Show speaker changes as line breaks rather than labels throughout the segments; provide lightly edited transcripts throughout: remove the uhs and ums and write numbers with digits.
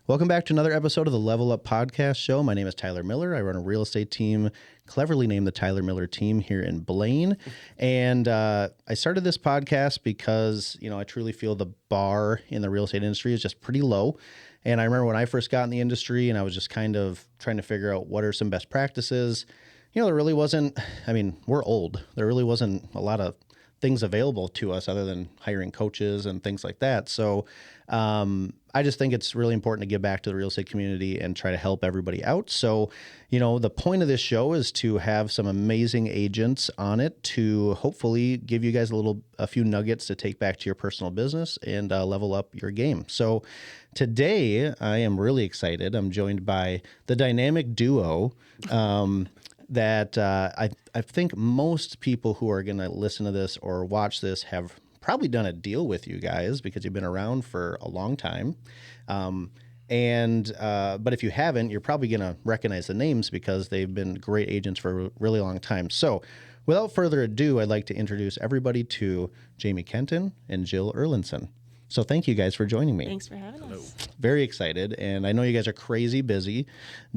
Welcome back to another episode of the Level Up Podcast Show. My name is Tyler Miller. I run a real estate team, cleverly named the Tyler Miller Team here in Blaine. And I started this podcast because, I truly feel the bar in the real estate industry is just pretty low. And I remember when I first got in the industry and I was just kind of trying to figure out what are some best practices. There really wasn't, we're old. There really wasn't a lot of things available to us other than hiring coaches and things like that. So I just think it's really important to give back to the real estate community and try to help everybody out. So, the point of this show is to have some amazing agents on it to hopefully give you guys a few nuggets to take back to your personal business and level up your game. So today I am really excited. I'm joined by the dynamic duo that I think most people who are going to listen to this or watch this have probably done a deal with you guys because you've been around for a long time. But if you haven't, you're probably going to recognize the names because they've been great agents for a really long time. So without further ado, I'd like to introduce everybody to Jamie Kenton and Jill Erlandson. So thank you guys for joining me.
Thanks for having us.
Very excited. And I know you guys are crazy busy.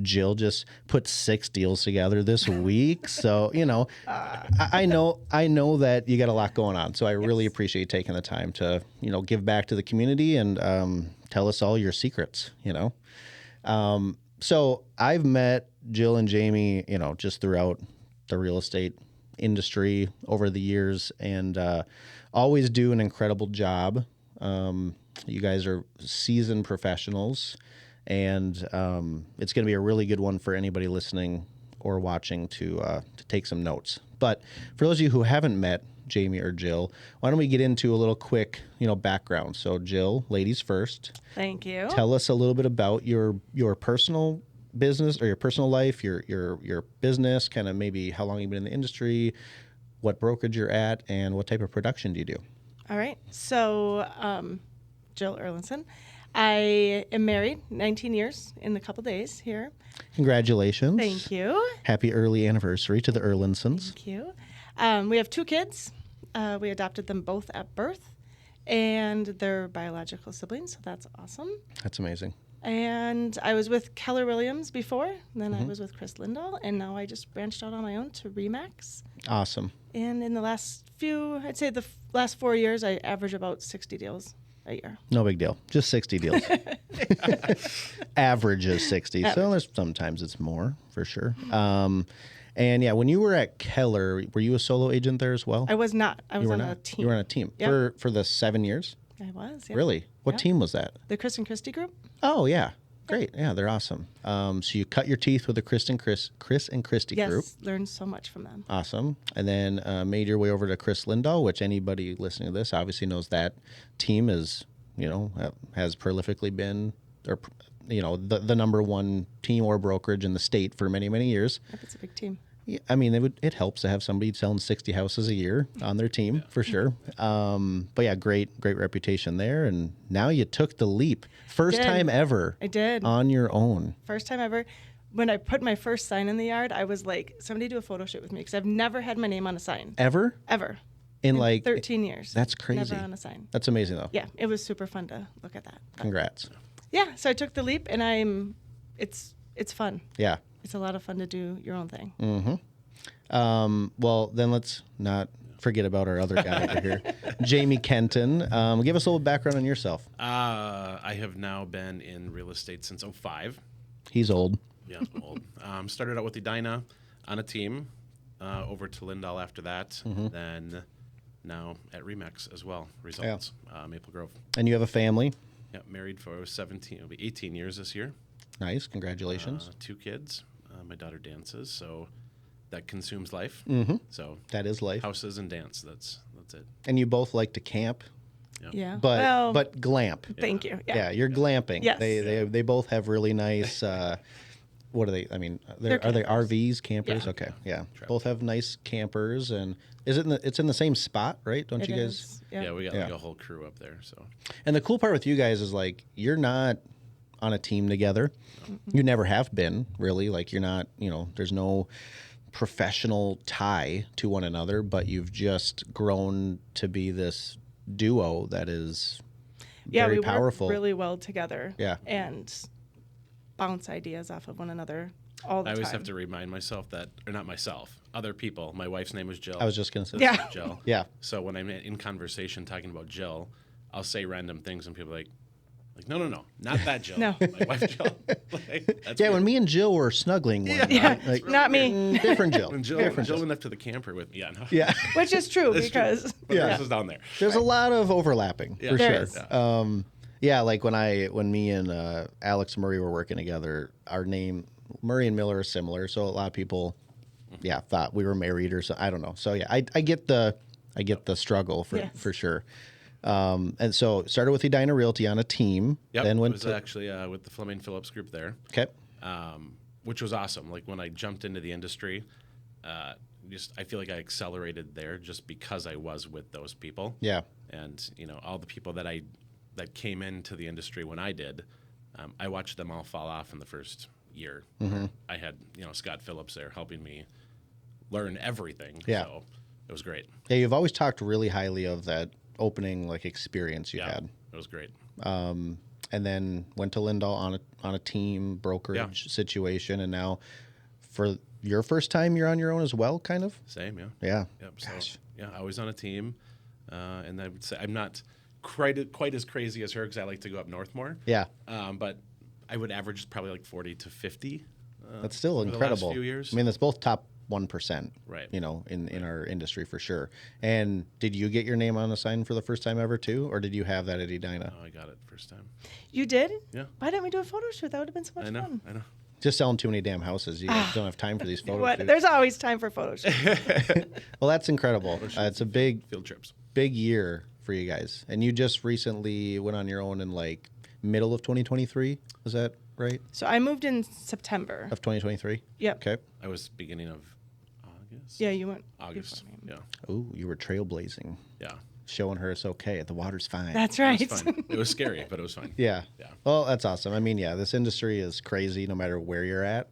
Jill just put 6 deals together this week. So, I know that you got a lot going on. So I really appreciate you taking the time to, give back to the community and tell us all your secrets, So I've met Jill and Jamie, just throughout the real estate industry over the years and always do an incredible job. You guys are seasoned professionals, and it's going to be a really good one for anybody listening or watching to take some notes. But for those of you who haven't met Jamie or Jill, why don't we get into a little quick, background? So Jill, ladies first.
Thank you.
Tell us a little bit about your personal business or your personal life, your business, kind of maybe how long you've been in the industry, what brokerage you're at, and what type of production do you do?
All right. So, Jill Erlandson. I am married 19 years in a couple days here.
Congratulations.
Thank you.
Happy early anniversary to the Erlandsons.
Thank you. We have 2 kids. We adopted them both at birth, and they're biological siblings, so that's awesome.
That's amazing.
And I was with Keller Williams before, then I was with Chris Lindahl, and now I just branched out on my own to RE/MAX.
Awesome.
And in the last last 4 years, I average about 60 deals a year.
No big deal. Just 60 deals. Average is 60.
Average.
So there's sometimes it's more for sure. And yeah, when you were at Keller, were you a solo agent there as well?
I was not. I was on a team.
You were on a team for the 7 years?
I was, yeah.
Really? What team was that?
The Chris and Christie group.
Oh, yeah. Great. Yeah, they're awesome. So you cut your teeth with the Chris and Christie group.
Yes, learned so much from them.
Awesome. And then made your way over to Chris Lindahl, which anybody listening to this obviously knows that team is, has prolifically been, or the number one team or brokerage in the state for many, many years.
Yep, it's a big team.
Yeah, it helps to have somebody selling 60 houses a year on their team for sure. But yeah, great reputation there. And now you took the leap. First time ever.
I did.
On your own.
First time ever. When I put my first sign in the yard, I was like, somebody do a photo shoot with me because I've never had my name on a sign.
Ever?
Ever.
In like
13 years.
That's crazy.
Never on a sign.
That's amazing though.
Yeah, it was super fun to look at that.
Congrats.
Yeah, so I took the leap and it's fun.
Yeah.
It's a lot of fun to do your own thing.
Mm-hmm. Well, then let's not forget about our other guy over here, Jamie Kenton. Give us a little background on yourself.
I have now been in real estate since 2005.
He's old.
Yeah, I'm old. Started out with Edina on a team, over to Lindahl after that, then now at RE/MAX as well. Results, Maple Grove.
And you have a family?
Yeah, married for 17, it'll be 18 years this year.
Nice, congratulations.
2 kids. My daughter dances, so that consumes life.
Mm-hmm.
So
that is life.
Houses and dance. That's it.
And you both like to camp.
Yeah.
But glamp.
Thank you.
Yeah, you're glamping.
Yes.
They both have really nice. What are they? I mean, are they RVs, campers?
Yeah.
Okay, yeah.
Sure.
Both have nice campers, and it's in the same spot, right? Don't you guys?
Is.
Yeah, we got like
Yeah.
a whole crew up there. So.
And the cool part with you guys is like you're not on a team together. You never have been, really. Like you're not, there's no professional tie to one another, but you've just grown to be this duo that is very
we
powerful.
work really well together.
Yeah.
And bounce ideas off of one another all the
I
time.
always have to remind myself that, or not myself, other people. My wife's name was Jill.
I was just going to say.
Yeah.
Jill.
Yeah.
So when I'm in conversation talking about Jill, I'll say random things and people are like, no, not that Jill.
No.
My wife Jill. That's
Yeah,
weird.
when me and Jill were snuggling one
Yeah,
night, like,
not me.
different Jill.
When Jill went up to the camper with me. Yeah, no.
Yeah.
Which is true
That's true.
because
But
Yeah.
this is down there.
There's a lot of overlapping for
There
sure.
is.
Yeah, like when me and Alex and Murray were working together, our name Murray and Miller are similar, so a lot of people, thought we were married or so. I don't know. So yeah, I get the struggle for
Yes.
for sure. And so started with Edina Realty on a team.
Yep.
Then
I
went
was
to
actually with the Fleming Phillips group there.
okay.
Which was awesome. Like when I jumped into the industry, I feel like I accelerated there just because I was with those people.
Yeah.
And all the people that came into the industry when I did, I watched them all fall off in the first year.
Mm-hmm.
I had Scott Phillips there helping me learn everything.
Yeah.
So it was great.
Yeah, you've always talked really highly of that opening experience you had.
It was great.
And then went to Lindahl on a team brokerage situation, and now for your first time, you're on your own as well, kind of.
Same, yeah.
Yeah.
Yep.
Gosh.
So, yeah, I was on a team, and I would say I'm not quite as crazy as her because I like to go up north more.
Yeah.
But I would average probably like 40 to 50.
That's still
over the
incredible.
last few years.
I mean, that's both top 1%.
Right.
In our industry for sure. And did you get your name on a sign for the first time ever too, or did you have that at Edina?
Oh, I got it first time.
you did.
Yeah.
Why didn't we do a photo shoot? That would have been so much
I know.
fun.
I know.
Just selling too many damn houses. You guys don't have time for these photos.
What? There's always time for photo shoots.
Well, that's incredible. It's a big
Field trips.
year for you guys, and you just recently went on your own in middle of 2023. Is that right?
So I moved in September.
Of 2023.
Yep.
Okay.
I was beginning of August.
Yeah, you went.
August.
before me.
Yeah.
Ooh, you were trailblazing,
Yeah.
showing her it's okay. The water's fine.
That's
It
right.
was fun. It was scary, but it was fun.
Yeah.
Yeah.
Well, that's awesome. I mean, this industry is crazy no matter where you're at.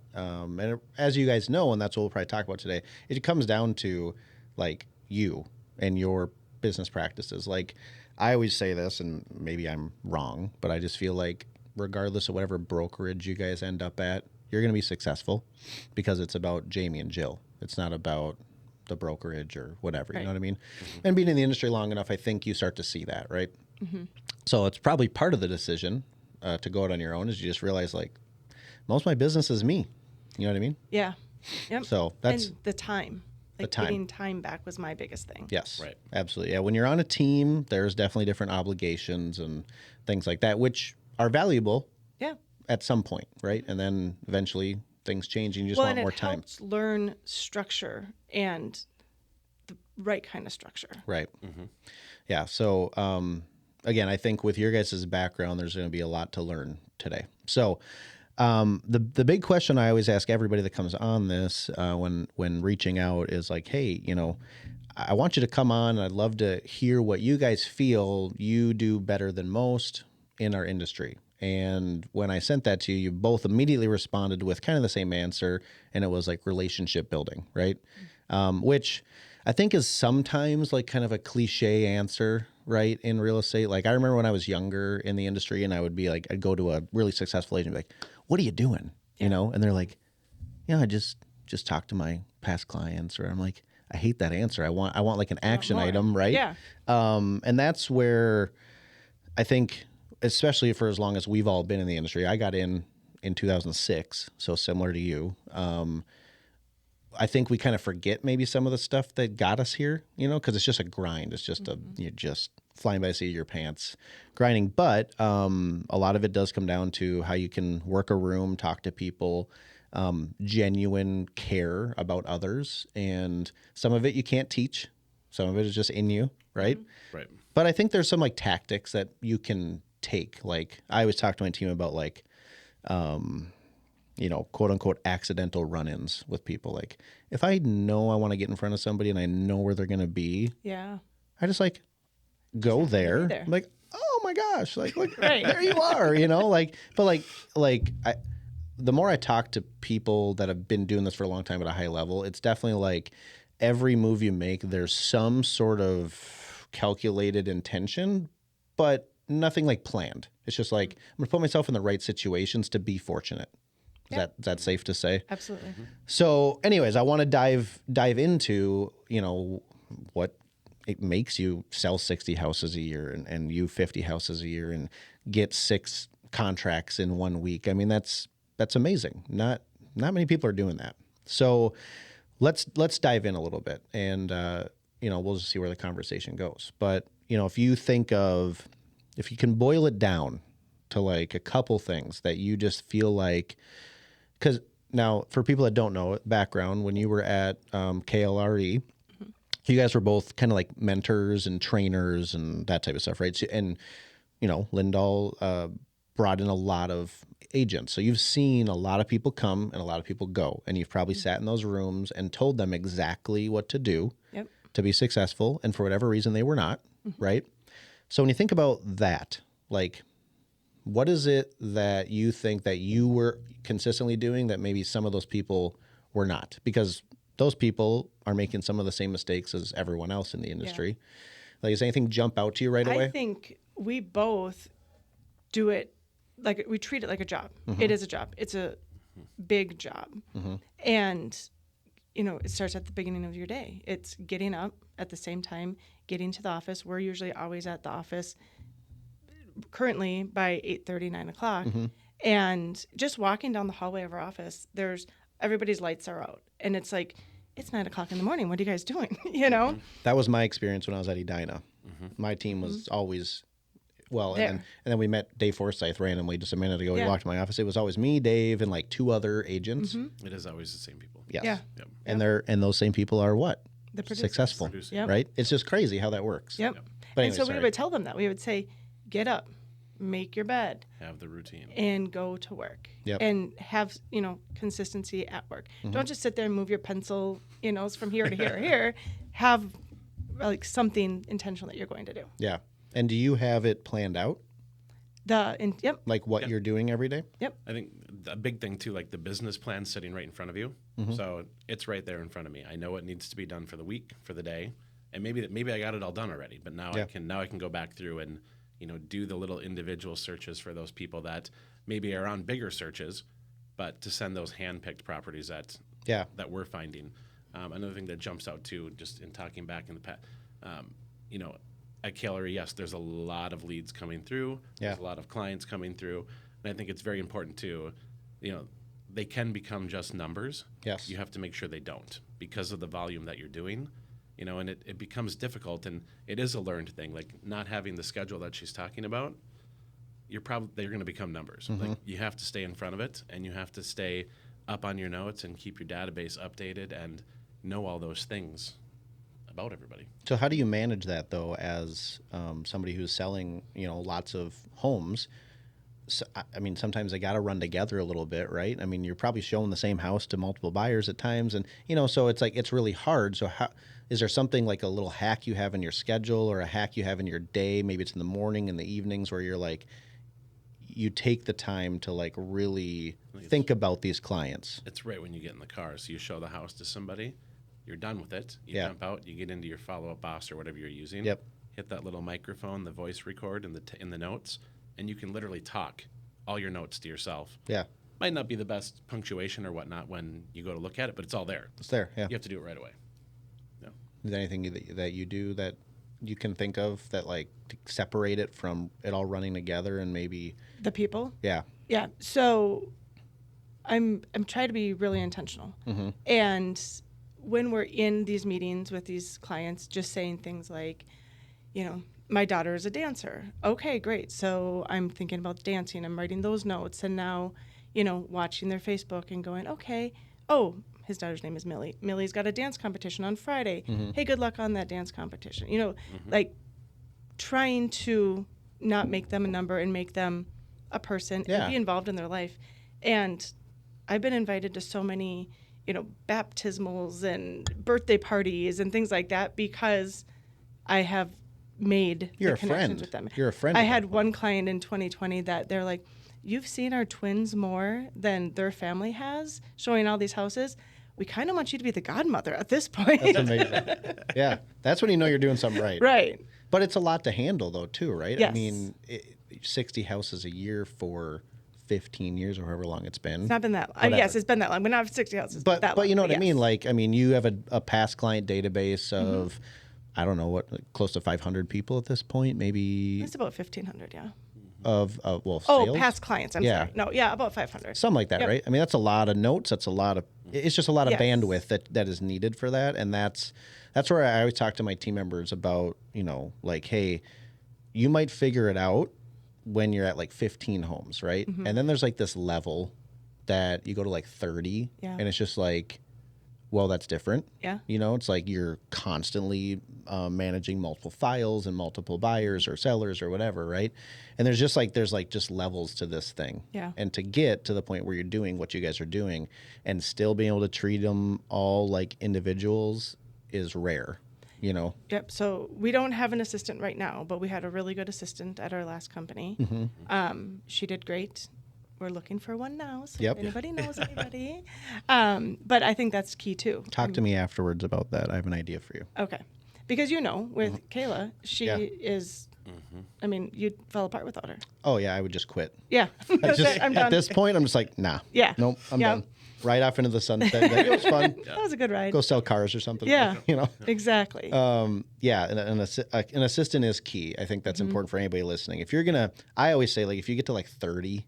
As you guys know, and that's what we'll probably talk about today, it comes down to you and your business practices. I always say this, and maybe I'm wrong, but I just feel like regardless of whatever brokerage you guys end up at, you're going to be successful because it's about Jamie and Jill. It's not about the brokerage or whatever. You know what I mean? Mm-hmm. And being in the industry long enough, I think you start to see that, right? Mm-hmm. So it's probably part of the decision to go out on your own is you just realize most of my business is me. You know what I mean?
Yeah. Yep.
So that's
and the time.
time.
Getting time back was my biggest thing.
yes,
Right.
absolutely. Yeah, when you're on a team, there's definitely different obligations and things like that, which are valuable
Yeah.
at some point, right? And then eventually things change and you just want more time.
Helps learn structure and the right kind of structure.
Right. Mm-hmm. Yeah. So, again, I think with your guys' background, there's going to be a lot to learn today. So, the big question I always ask everybody that comes on this when reaching out is hey, I want you to come on. I'd love to hear what you guys feel you do better than most in our industry. And when I sent that to you, you both immediately responded with kind of the same answer, and it was relationship building, right? Which I think is sometimes kind of a cliche answer, right, in real estate. I remember when I was younger in the industry, and I would be I'd go to a really successful agent and be what are you doing? And they're I just talk to my past clients, or I'm I hate that answer. I want an action item, right?
Yeah.
And that's where I think, especially for as long as we've all been in the industry, I got in 2006, so similar to you. I think we kind of forget maybe some of the stuff that got us here, because it's just a grind. It's just you're just flying by the seat of your pants, grinding. But a lot of it does come down to how you can work a room, talk to people, genuine care about others. And some of it you can't teach. Some of it is just in you, right?
Right.
But I think there's some tactics that you can take. I always talk to my team about quote unquote accidental run-ins with people. If I know I want to get in front of somebody and I know where they're going to be,
Yeah.
I just go there.
there.
I'm oh my gosh, look,
Right.
there you are, the more I talk to people that have been doing this for a long time at a high level, it's definitely every move you make, there's some sort of calculated intention, but nothing like planned. It's just like, I'm going to put myself in the right situations to be fortunate. Is that safe to say?
Absolutely.
So anyways, I want to dive into, what it makes you sell 60 houses a year and you 50 houses a year and get 6 contracts in 1 week. I mean, that's amazing. Not many people are doing that. So let's dive in a little bit and, we'll just see where the conversation goes. But, if you can boil it down to like a couple things that you just feel like, because now for people that don't know background, when you were at KLRE, you guys were both kind of like mentors and trainers and that type of stuff, right? So, and, Lindahl brought in a lot of agents. So you've seen a lot of people come and a lot of people go. And you've probably sat in those rooms and told them exactly what to do to be successful. And for whatever reason, they were not, right? So when you think about that, like, what is it that you think that you were consistently doing that maybe some of those people were not? Because those people are making some of the same mistakes as everyone else in the industry. Like, does anything jump out to you right away?
I think we both do it like we treat it like a job. It is a job. It's a big job. And, it starts at the beginning of your day. It's getting up at the same time, getting to the office. We're usually always at the office currently by 8:30, 9 o'clock. And just walking down the hallway of our office, everybody's lights are out. And it's like, it's 9 o'clock in the morning. What are you guys doing?
That was my experience when I was at Edina. My team was always, and then we met Dave Forsyth randomly just a minute ago. He walked to my office. It was always me, Dave, and like 2 other agents.
It is always the same people.
Yes.
Yeah.
Yep.
And those same people are what?
The producers.
Successful,
Yep.
right? It's just crazy how that works.
Yep.
But
And
anyway,
so we would tell them that. We would say, get up, make your bed,
Have the routine.
and go to work.
Yep.
And have, consistency at work. Don't just sit there and move your pencil, from here to here or here. Have like something intentional that you're going to do.
Yeah. And do you have it planned out?
Yep.
Like what you're doing every day?
Yep.
I think a big thing too, like the business plan sitting right in front of you. So it's right there in front of me. I know what needs to be done for the week, for the day, and maybe I got it all done already. But now I can go back through and do the little individual searches for those people that maybe are on bigger searches, but to send those hand-picked properties that we're finding. Another thing that jumps out too, just in talking back in the past, at KLRE, yes, there's a lot of leads coming through. There's a lot of clients coming through. And I think it's very important to, they can become just numbers.
Yes.
You have to make sure they don't because of the volume that you're doing, and it becomes difficult. And it is a learned thing, like not having the schedule that she's talking about. They're going to become numbers. Like you have to stay in front of it and you have to stay up on your notes and keep your database updated and know all those things about everybody.
So how do you manage that though, as somebody who's selling, lots of homes? So, I mean, sometimes they got to run together a little bit, right? I mean, you're probably showing the same house to multiple buyers at times, and so it's like it's really hard. So is there something like a little hack you have in your schedule or a hack you have in your day? Maybe it's in the morning and the evenings where you're like, you take the time to like really think about these clients.
It's right when you get in the car. So you show the house to somebody. You're done with it. You jump out. You get into your follow-up box or whatever you're using.
Yep.
Hit that little microphone, the voice record in the notes, and you can literally talk all your notes to yourself.
Yeah.
Might not be the best punctuation or whatnot when you go to look at it, but it's all there.
It's there. Yeah.
You have to do it right away. Yeah.
Is there anything that you do that you can think of that like to separate it from it all running together and maybe
The people.
Yeah.
Yeah. So I'm trying to be really intentional. And when we're in these meetings with these clients, just saying things like, my daughter is a dancer. Okay, great. So I'm thinking about dancing. I'm writing those notes. And now, watching their Facebook and going, okay, oh, his daughter's name is Millie. Millie's got a dance competition on Friday. Hey, good luck on that dance competition. Like trying to not make them a number and make them a person and be involved in their life. And I've been invited to so many baptismals and birthday parties and things like that because I have made the connections with them.
You're a friend.
I had one client in 2020 that they're like, you've seen our twins more than their family has, showing all these houses. We kind of want you to be the godmother at this point.
That's amazing. Yeah. That's when you know you're doing something right.
Right.
But it's a lot to handle, though, too, right?
Yes.
I mean, 60 houses a year for 15 years or however long it's been.
It's not been that long. Yes, it's been that long. But not 60 houses.
But
that long,
you know what I
yes.
mean? Like, I mean, you have a past client database of, I don't know, what, close to 500 people at this point, maybe.
It's about 1,500, yeah.
Of sales?
Oh, past clients. I'm
Yeah.
sorry. No, yeah, about 500.
Something like that,
Yep.
right? I mean, that's a lot of notes. That's a lot of, it's just a lot of
Yes.
bandwidth that is needed for that. And that's where I always talk to my team members about, you know, like, hey, you might figure it out when you're at like 15 homes, right? And then there's like this level that you go to like 30
Yeah.
and it's just like, well, that's different.
Yeah.
You know, it's like you're constantly managing multiple files and multiple buyers or sellers or whatever, right? And there's just levels to this thing.
Yeah.
And to get to the point where you're doing what you guys are doing and still being able to treat them all like individuals is rare, you know?
Yep. So we don't have an assistant right now, but we had a really good assistant at our last company. She did great. We're looking for one now. So
Yep.
if anybody knows anybody. But I think that's key too.
Talk to me afterwards about that. I have an idea for you.
Okay. Because with Kayla, she
Yeah.
is, I mean, you'd fall apart without her.
Oh, yeah, I would just quit.
Yeah.
I just,
I'm done.
at this point, I'm just like, nah.
Yeah.
Nope, I'm
Yeah.
done. Right off into the sunset. It was fun.
That was a good ride.
Go sell cars or something.
Yeah.
You know?
Exactly.
Yeah, an assistant is key. I think that's important for anybody listening. If you're gonna, I always say, like, if you get to like 30,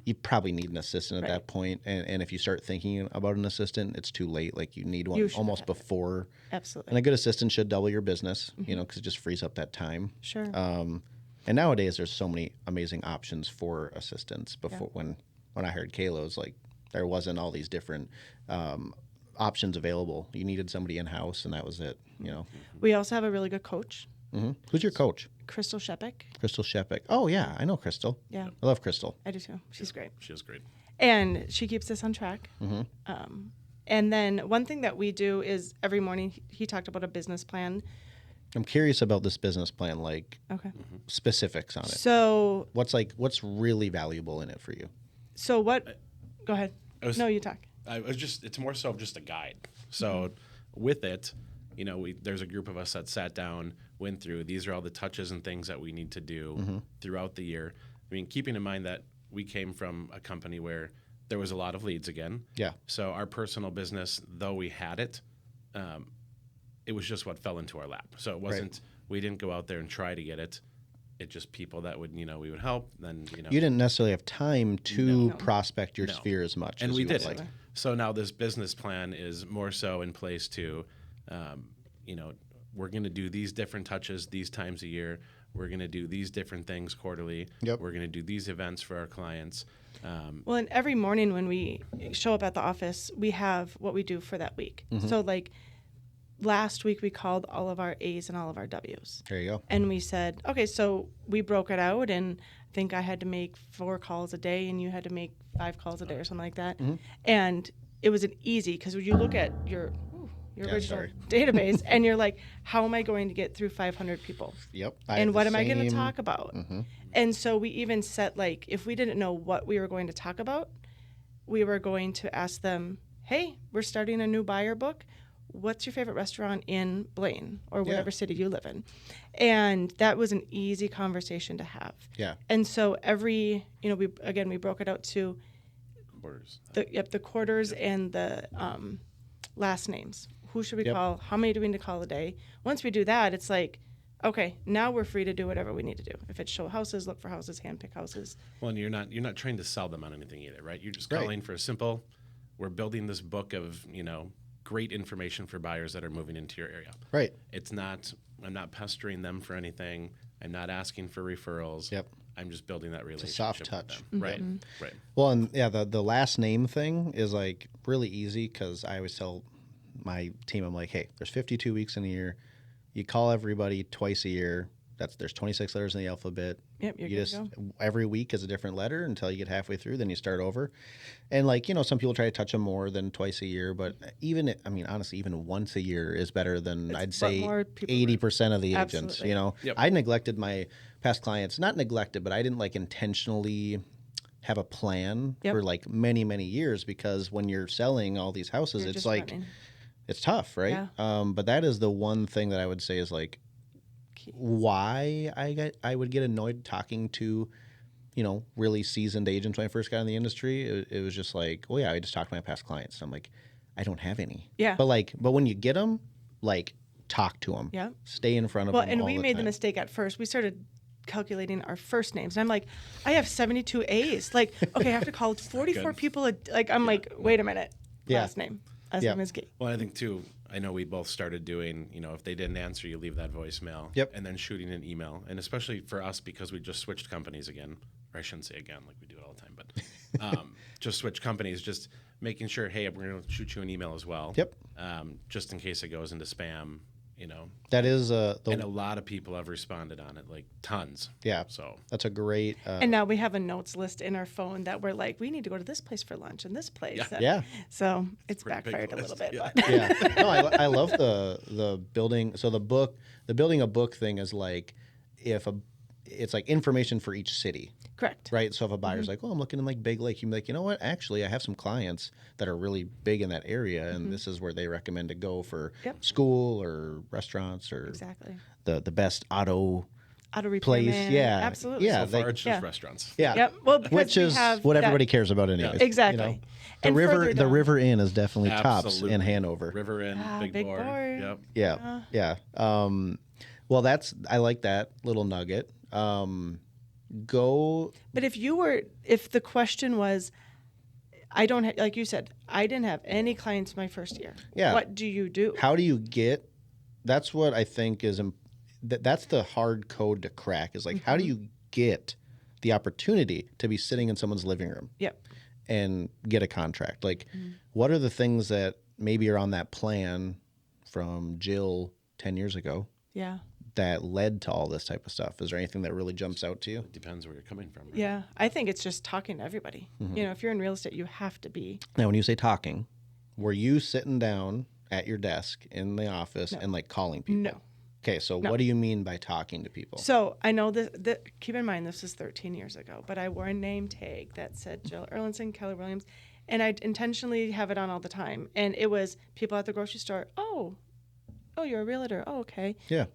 you probably need an assistant at that point. And if you start thinking about an assistant, it's too late. Like, you need one
You should
almost
have it.
before.
Absolutely.
And a good assistant should double your business, you know, because it just frees up that time.
Sure.
And nowadays, there's so many amazing options for assistants. Before when I hired Kayla, it was like there wasn't all these different options available. You needed somebody in house, and that was it. You know.
We also have a really good coach,
Who's your coach?
Crystal Shepik.
Crystal Shepik. Oh yeah, I know Crystal.
Yeah.
I love Crystal.
I do too. She's great.
She was great.
And she keeps us on track. And then one thing that we do is every morning he talked about a business plan.
I'm curious about this business plan, like
Okay.
specifics on it.
So
What's really valuable in it for you?
Go ahead. No, you talk.
It's more so of just a guide. So with it, you know, there's a group of us that sat down, went through, these are all the touches and things that we need to do throughout the year. I mean, keeping in mind that we came from a company where there was a lot of leads again.
Yeah.
So our personal business, though we had it, it was just what fell into our lap. So it wasn't, we didn't go out there and try to get it. It just people that would, you know, we would help. Then, you know.
You didn't necessarily have time to prospect your
No.
sphere as much
And
as
we
you
did
would
it.
like.
So now this business plan is more so in place to, you know, we're going to do these different touches these times a year. We're going to do these different things quarterly.
Yep.
We're going to do these events for our clients.
Well, and every morning when we show up at the office, we have what we do for that week. So like last week we called all of our A's and all of our W's.
There you go.
And we said, okay, so we broke it out, and I think I had to make 4 calls a day, and you had to make 5 calls a day or something like that. And it was an easy, because when you look at your original database, and you're like, how am I going to get through 500 people?
Yep.
And what am I going to talk about? And so we even set, like, if we didn't know what we were going to talk about, we were going to ask them, hey, we're starting a new buyer book. What's your favorite restaurant in Blaine or whatever city you live in? And that was an easy conversation to have.
Yeah.
And so we broke it out to
Quarters.
the quarters and the last names. Who should we call? How many do we need to call a day? Once we do that, it's like, okay, now we're free to do whatever we need to do. If it's show houses, look for houses, handpick houses.
Well, and you're not trying to sell them on anything either, right? You're just calling for a simple, we're building this book of, you know, great information for buyers that are moving into your area.
Right.
I'm not pestering them for anything. I'm not asking for referrals.
Yep.
I'm just building that relationship.
It's a soft
with
touch.
them. Right. Right.
Well, and yeah, the last name thing is like really easy because I always tell my team, I'm like, hey, there's 52 weeks in a year. You call everybody twice a year. There's 26 letters in the alphabet.
Yep, you're
you
good
just
to go.
every week is a different letter until you get halfway through. Then you start over, and like some people try to touch them more than twice a year. But honestly, even once a year is better than I'd say 80% of the agents.
Absolutely.
I neglected my past clients, not neglected, but I didn't like intentionally have a plan for like many years because when you're selling all these houses, it's like
running.
it's tough, right?
Yeah.
But that is the one thing that I would say is like why I would get annoyed talking to, really seasoned agents when I first got in the industry. It was just like, oh yeah, I just talked to my past clients. I'm like, I don't have any.
Yeah.
But when you get them, like, talk to them.
Yeah.
Stay in front of
Well,
them.
and
all
we
the
made
time.
the mistake at first. We started calculating our first names. And I'm like, I have 72 A's. Like, okay, I have to call 44 people. I'm like, wait a minute. Last name. Last name is Kate.
Well, I think too, I know we both started doing, if they didn't answer, you leave that voicemail.
Yep.
And then shooting an email. And especially for us, because we just switched companies again, or I shouldn't say again, like we do it all the time, but just switch companies, just making sure, hey, we're going to shoot you an email as well.
Yep.
Just in case it goes into spam,
That is
and a lot of people have responded on it, like tons.
Yeah.
So
that's a great.
And now we have a notes list in our phone that we're like, we need to go to this place for lunch and this place.
Yeah.
So it's
Pretty big
backfired a
list,
little bit.
yeah.
But.
Yeah. No, I love the building. So the building a book thing is like, it's like information for each city.
Correct.
Right. So if a buyer's like, oh, I'm looking in like Big Lake, you can be like, you know what? Actually, I have some clients that are really big in that area, and this is where they recommend to go for school or restaurants or
Exactly.
the best auto
repairman.
place. Yeah.
Absolutely.
Yeah.
so far it's just restaurants.
Yeah.
Yep. Well, because
Which
we
is
have
what
that-
everybody cares about anyways.
Exactly.
The
And
river
further
the
down-
River Inn is definitely tops
Absolutely.
in Hanover.
River Inn,
Big
Board.
Board.
Yep.
Yeah. Well, I like that little nugget.
But if the question was, I don't like you said, I didn't have any clients my first year.
Yeah.
What do you do?
How do you get? That's what I think is. That's the hard code to crack. Is like, how do you get the opportunity to be sitting in someone's living room?
Yep.
And get a contract? Like, what are the things that maybe are on that plan from Jill 10 years ago?
Yeah.
That led to all this type of stuff? Is there anything that really jumps out to you?
It depends where you're coming from. Right?
Yeah. I think it's just talking to everybody. If you're in real estate, you have to be.
Now, when you say talking, were you sitting down at your desk in the office and like calling people?
No.
Okay, so what do you mean by talking to people?
So I know that keep in mind, this is 13 years ago, but I wore a name tag that said Jill Erlandson, Keller Williams, and I'd intentionally have it on all the time. And it was people at the grocery store, oh, you're a realtor. Oh, okay.
Yeah.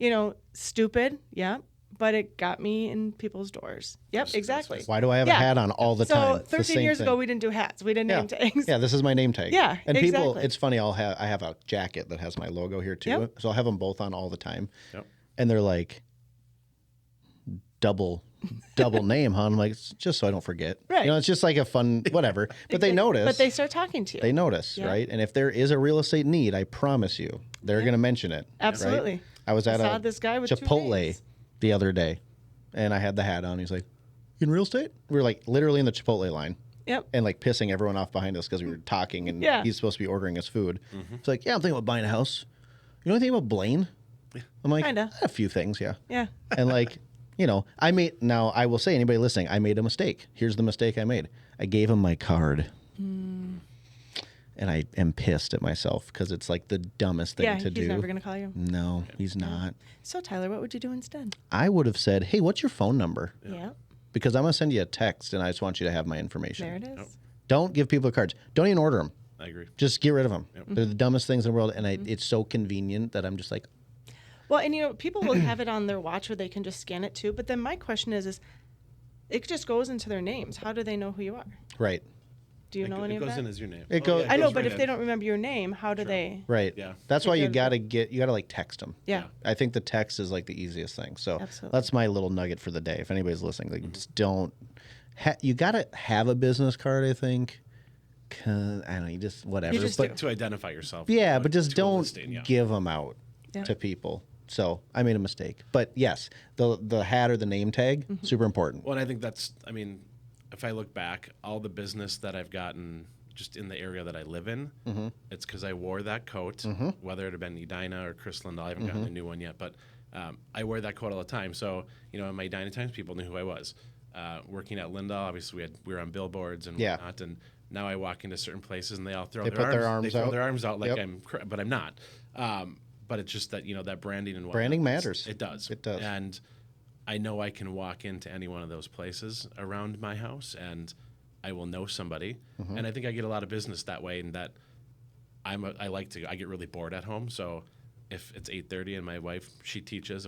Stupid. Yeah. But it got me in people's doors. Yep, exactly.
Why do I have a hat on all the time?
So 13 years ago, we didn't do hats. We didn't name tags.
Yeah, this is my name tag.
Yeah,
and people,
exactly.
it's funny. I have a jacket that has my logo here too,
Yep.
so I'll have them both on all the time.
Yep.
And they're like, double name, huh? I'm like, it's just so I don't forget.
Right.
It's just like a fun whatever. But they notice.
But they start talking to you.
They notice,
Yeah.
right? And if there is a real estate need, I promise you, they're going to mention it.
Absolutely.
Right? I was at
saw
a
this guy with 2
Chipotle
names.
the other day, and I had the hat on. He's like, "You in real estate?" We were like literally in the Chipotle line.
Yep.
And like pissing everyone off behind us because we were talking, and
Yeah.
he's supposed to be ordering us food. It's like, yeah, I'm thinking about buying a house. You know anything about Blaine? I'm like,
Kinda.
a few things, yeah.
Yeah.
And like, now I will say, anybody listening, I made a mistake. Here's the mistake I made. I gave him my card. And I am pissed at myself because it's like the dumbest thing
Yeah,
to do.
he's never going to call you.
No, he's not.
So, Tyler, what would you do instead?
I would have said, hey, what's your phone number?
Yeah.
Because I'm going to send you a text and I just want you to have my information.
There it is.
Don't give people cards. Don't even order them.
I agree.
Just get rid of them. They're the dumbest things in the world. And it's so convenient that I'm just like,
Well, and people will have it on their watch where they can just scan it too. But then my question is it just goes into their names. How do they know who you are?
right.
Do you know any
it
of
goes
that?
in as your name.
It goes-
I know,
goes
but
right
if
in.
they don't remember your name, how do they?
Right.
Yeah.
That's why you
Take
got
care
to like text them.
Yeah.
I think the text is like the easiest thing. So
Absolutely.
that's my little nugget for the day. If anybody's listening, like just don't. You got to have a business card, I think. 'Cause, I don't know, you just whatever.
You just
but
do.
To identify yourself.
yeah,
like,
but just
to a
don't
listing, yeah.
give them out
Yeah.
to people. So I made a mistake. But yes, the hat or the name tag, super important.
Well, and I think if I look back, all the business that I've gotten just in the area that I live in, it's because I wore that coat, whether it had been Edina or Chris Lindahl. I haven't gotten a new one yet, but I wear that coat all the time. So, in my Edina times, people knew who I was. Working at Lindahl, obviously we were on billboards and
Yeah.
whatnot, and now I walk into certain places and they all throw
They
their
put
arms,
their arms
they throw
out.
their arms out like
Yep.
but I'm not. But it's just that, that branding and whatnot.
Branding matters.
It does.
It does.
And I know I can walk into any one of those places around my house and I will know somebody. And I think I get a lot of business that way, and that I get really bored at home. So if it's 8:30 and my wife, she teaches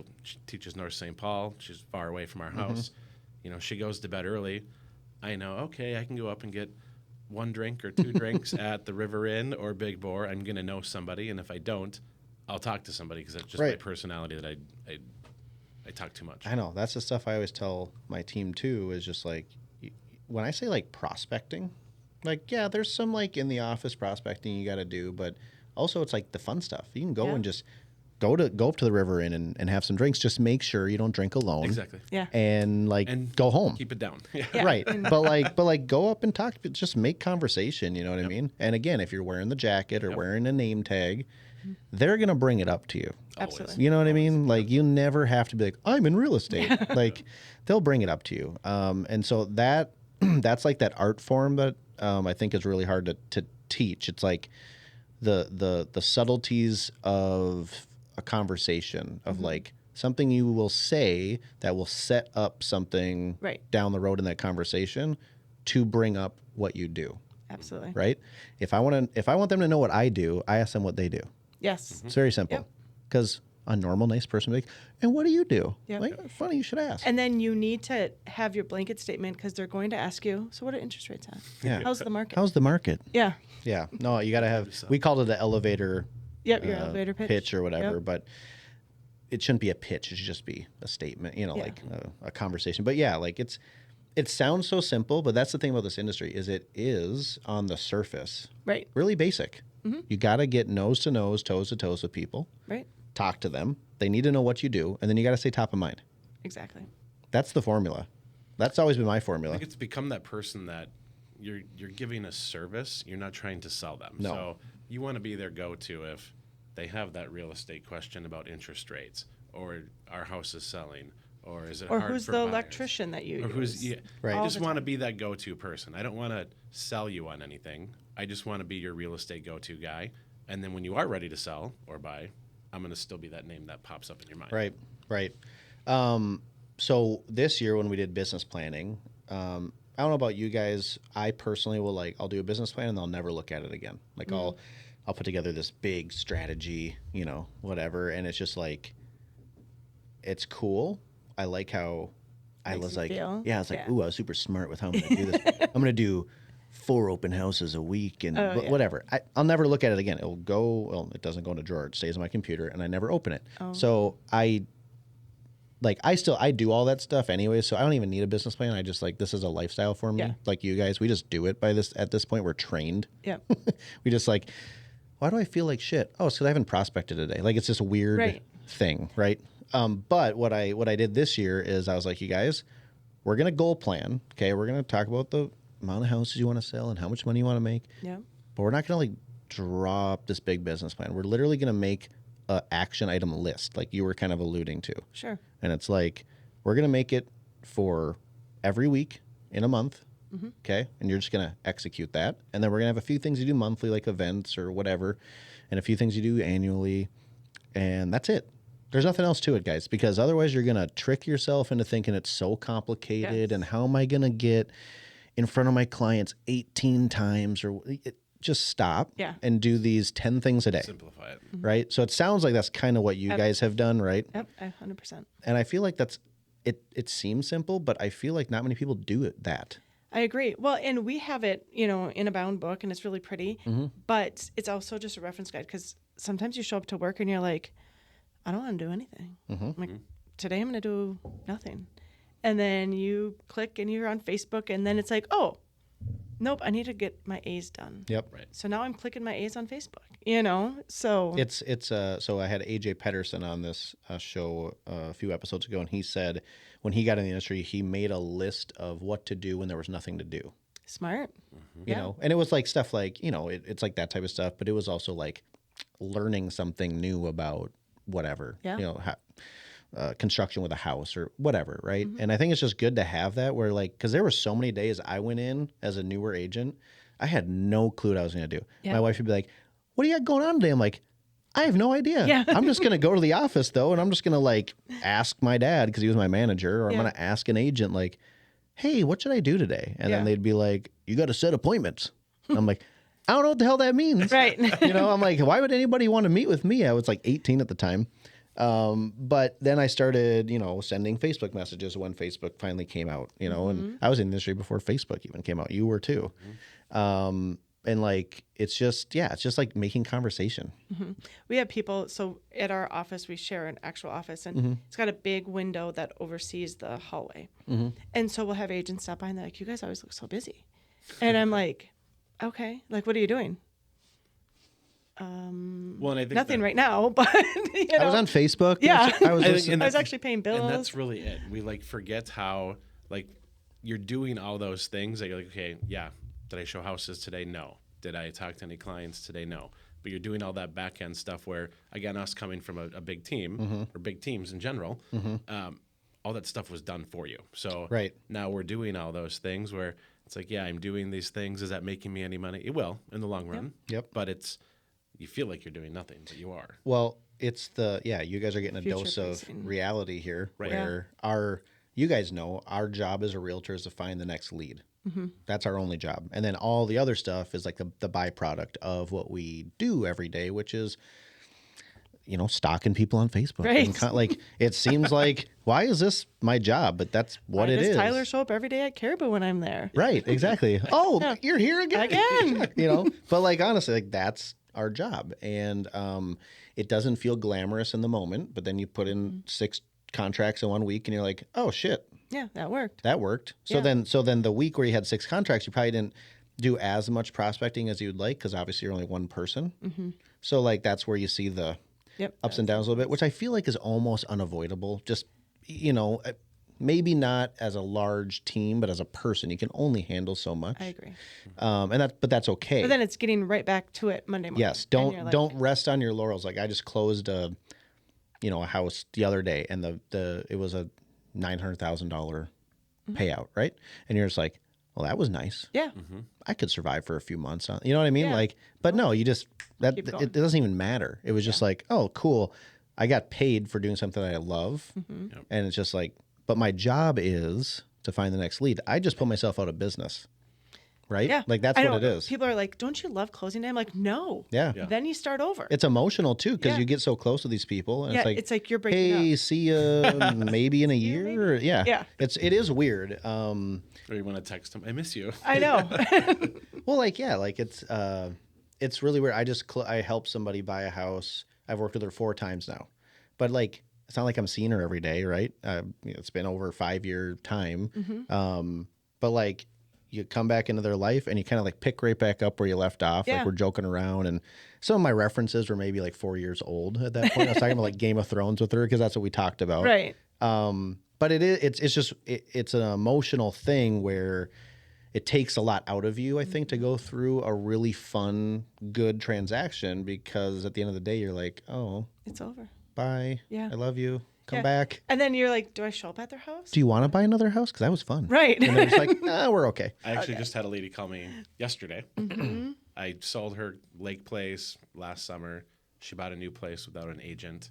North St. Paul. She's far away from our house. You know, she goes to bed early. I know, okay, I can go up and get 1 drink or 2 drinks at the River Inn or Big Boar. I'm going to know somebody. And if I don't, I'll talk to somebody because that's just my personality that I talk too much.
I know. That's the stuff I always tell my team too, is just like, when I say like prospecting, like, yeah, there's some like in the office prospecting you got to do, but also it's like the fun stuff. You can go and just go up to the River Inn and have some drinks. Just make sure you don't drink alone.
Exactly.
Yeah.
And go home.
Keep it down.
Yeah.
Right. but go up and talk, just make conversation, you know what I mean? And again, if you're wearing the jacket or wearing a name tag, they're going to bring it up to you.
Absolutely.
You know what I mean? Like, you never have to be like, I'm in real estate. Like, they'll bring it up to you. And so that's like that art form that I think is really hard to teach. It's like the subtleties of a conversation, of like something you will say that will set up something down the road in that conversation to bring up what you do.
Absolutely.
Right? If I want them to know what I do, I ask them what they do.
Yes.
It's very simple. Because a normal, nice person would be like, and what do you do?
Yep.
Like, funny, you should ask.
And then you need to have your blanket statement because they're going to ask you, so what are interest rates at?
Yeah.
How's the market?
How's the market?
Yeah.
Yeah. No, you got to have, we called it the elevator
Your elevator pitch.
or whatever, but it shouldn't be a pitch. It should just be a statement, like a conversation. But yeah, like it sounds so simple, but that's the thing about this industry is it is on the surface.
Right.
Really basic. You got to get nose to nose, toes to toes with people.
Right.
Talk to them. They need to know what you do, and then you got to stay top of mind.
Exactly.
That's the formula. That's always been my
I
formula.
think it's become that person that you're giving a service. You're not trying to sell them.
No.
So you want to be their go-to if they have that real estate question about interest rates, or our house is selling, or is it
Or
hard
who's
for
the
buyers?
electrician that you
or
use.
who's
Right.
I
All
just
the
want to
time.
be that go-to person. I don't want to sell you on anything. I just want to be your real estate go-to guy. And then when you are ready to sell or buy, I'm going to still be that name that pops up in your mind.
Right. So this year when we did business planning, I don't know about you guys. I personally will I'll do a business plan and I'll never look at it again. Like I'll put together this big strategy, whatever. And it's just like, it's cool. I like how I was like,
feel.
I was like,
Yeah.
ooh, I was super smart with how I'm going to do this. I'm going to do 4 open houses a week and whatever. I'll never look at it again. It'll go, it doesn't go in a drawer. It stays on my computer and I never open it. So I do all that stuff anyway. So I don't even need a business plan. I just this is a lifestyle for me.
Yeah.
Like you guys, we just do it at this point, we're trained.
Yeah.
We just why do I feel like shit? Oh, it's because I haven't prospected today. Like it's this weird thing. Right. But what I did this year is I was like, you guys, we're going to goal plan. Okay. We're going to talk about the amount of houses you want to sell and how much money you want to make.
Yeah.
But we're not going to drop this big business plan. We're literally going to make an action item list, like you were kind of alluding to.
Sure.
And it's like, we're going to make it for every week in a month. Okay. And you're just going to execute that. And then we're going to have a few things you do monthly, like events or whatever, and a few things you do annually. And that's it. There's nothing else to it, guys, because otherwise you're going to trick yourself into thinking it's so complicated. And how am I going to get in front of my clients 18 times just stop and do these 10 things a day.
Simplify it.
Right. So it sounds like that's kind of what you guys have done. Right.
Yep. 100%.
And I feel like it seems simple, but I feel like not many people do that.
I agree. Well, and we have it, in a bound book and it's really pretty, but it's also just a reference guide because sometimes you show up to work and you're like, I don't want to do anything. I'm like, today I'm going to do nothing. And then you click and you're on Facebook and then it's like, oh, nope, I need to get my A's done.
Yep.
Right.
So now I'm clicking my A's on Facebook, so.
So I had AJ Pedersen on this show a few episodes ago, and he said when he got in the industry, he made a list of what to do when there was nothing to do.
Smart.
You know, and it was like stuff like, it's like that type of stuff, but it was also like learning something new about whatever, construction with a house or whatever. Right. And I think it's just good to have that where because there were so many days I went in as a newer agent, I had no clue what I was going to do.
Yeah.
My wife would be like, what do you got going on today? I'm like, I have no idea.
Yeah.
I'm just going to go to the office though. And I'm just going to ask my dad because he was my manager, or I'm going to ask an agent hey, what should I do today? And then they'd be like, you got to set appointments. I'm like, I don't know what the hell that means.
Right.
You know, I'm like, why would anybody want to meet with me? I was like 18 at the time. But then I started, you know, sending Facebook messages when Facebook finally came out, you know, and I was in the industry before Facebook even came out. You were too. And like, it's just like making conversation.
We have people, so at our office, we share an actual office, and it's got a big window that oversees the hallway. And so we'll have agents stop by, and they're like, you guys always look so busy. And I'm like, okay, like, what are you doing?
Well, and I think
Nothing right now, but you know.
I was on Facebook.
Yeah.
I was
I was actually paying bills.
And that's really it. We like forget how like you're doing all those things. Like, you're like, okay, yeah. Did I show houses today? No. Did I talk to any clients today? No. But you're doing all that back end stuff where, again, us coming from a big team or big teams in general, all that stuff was done for you. So now we're doing all those things where it's like, yeah, I'm doing these things. Is that making me any money? It will in the long run.
Yep.
But you feel like you're doing nothing, but you are.
Well, it's you guys are getting a dose of reality here where you guys know our job as a realtor is to find the next lead. That's our only job. And then all the other stuff is like the byproduct of what we do every day, which is, you know, stalking people on Facebook.
Right.
And like, it seems like, why is this my job? But that's what
Why
it
does
is.
Tyler show up every day at Caribou when I'm there?
Right. Exactly. Oh, you're here again. You know, but like, honestly, like that's our job. And it doesn't feel glamorous in the moment, but then you put in 6 contracts in 1 week and you're like, oh shit.
Yeah, that worked.
That worked. So then the week where you had 6 contracts, you probably didn't do as much prospecting as you'd like because obviously you're only one person. So like that's where you see the ups and downs a little bit, which I feel like is almost unavoidable. Just, you know, maybe not as a large team, but as a person, you can only handle so much.
I agree.
But that's okay.
But then it's getting right back to it Monday morning.
Yes. Don't rest on your laurels. Like I just closed a house the other day and it was a $900,000 payout, right? And you're just like, well, that was nice.
Yeah.
I could survive for a few months. You know what I mean?
Yeah.
Like, but no, you just, it doesn't even matter. It was just like, oh, cool. I got paid for doing something that I love. And it's just like, but my job is to find the next lead. I just put myself out of business. Right?
Yeah.
Like that's what it is.
People are like, don't you love closing day? I'm like, no.
Yeah.
Then you start over.
It's emotional too because you get so close to these people. And
it's like you're breaking up.
Hey, see you maybe in a year. Yeah. It is weird.
Or you want to text them, I miss you.
I know.
Well, like it's really weird. I helped somebody buy a house. I've worked with her 4 times now, but like it's not like I'm seeing her every day, right? It's been over a 5-year time. But like you come back into their life and you kind of like pick right back up where you left off. Like we're joking around, and some of my references were maybe like 4 years old at that point. I was talking about like Game of Thrones with her because that's what we talked about.
Right.
But it's an emotional thing where it takes a lot out of you, I think, to go through a really fun, good transaction because at the end of the day, you're like, oh,
it's over.
Bye.
Yeah.
I love you. Come back.
And then you're like, do I show up at their house?
Do you want to buy another house? Because that was fun.
Right.
And they're just like, nah, we're okay.
I actually just had a lady call me yesterday. I sold her lake place last summer. She bought a new place without an agent.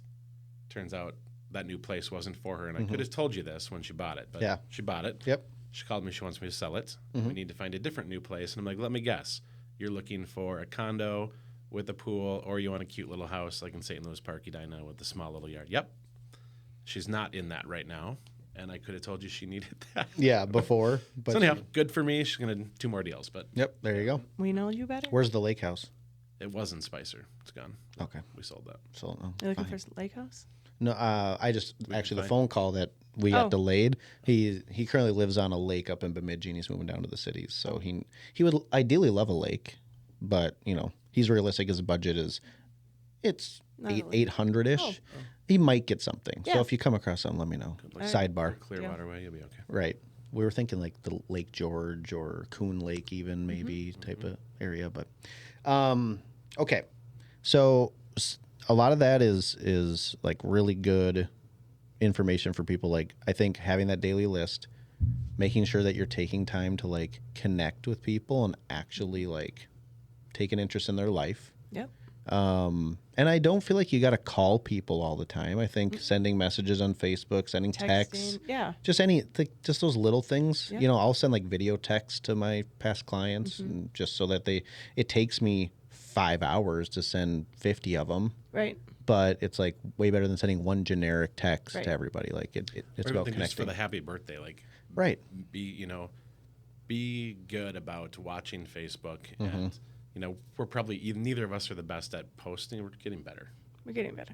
Turns out that new place wasn't for her. And I could have told you this when she bought it. But she bought it.
Yep.
She called me. She wants me to sell it. We need to find a different new place. And I'm like, let me guess. You're looking for a condo with a pool, or you want a cute little house like in St. Louis Park, Edina, with the small little yard. Yep. She's not in that right now, and I could have told you she needed that.
Yeah, before. But
so anyhow, good for me. She's going to do 2 more deals. But
yep, there you go.
We know you better.
Where's the lake house?
It was in Spicer. It's gone.
Okay.
We sold that.
You're looking for a lake house?
No, I just the phone call that we got delayed. He currently lives on a lake up in Bemidji, and he's moving down to the cities. So he would ideally love a lake, but he's realistic. His budget is $800-ish. Oh. He might get something. Yeah. So if you come across something, let me know. Sidebar.
Clearwater Way, you'll be okay.
Right. We were thinking like the Lake George or Coon Lake even maybe type of area, but okay. So a lot of that is like really good information for people. Like I think having that daily list, making sure that you're taking time to like connect with people and actually like take an interest in their life.
Yep.
And I don't feel like you got to call people all the time. I think sending messages on Facebook, sending texts, just just those little things.
Yeah.
You know, I'll send like video texts to my past clients, and just so that it takes me 5 hours to send 50 of them.
Right.
But it's like way better than sending one generic text to everybody. Like it's about connecting.
Just for the happy birthday, like be good about watching Facebook, and we're probably neither of us are the best at posting. We're getting better.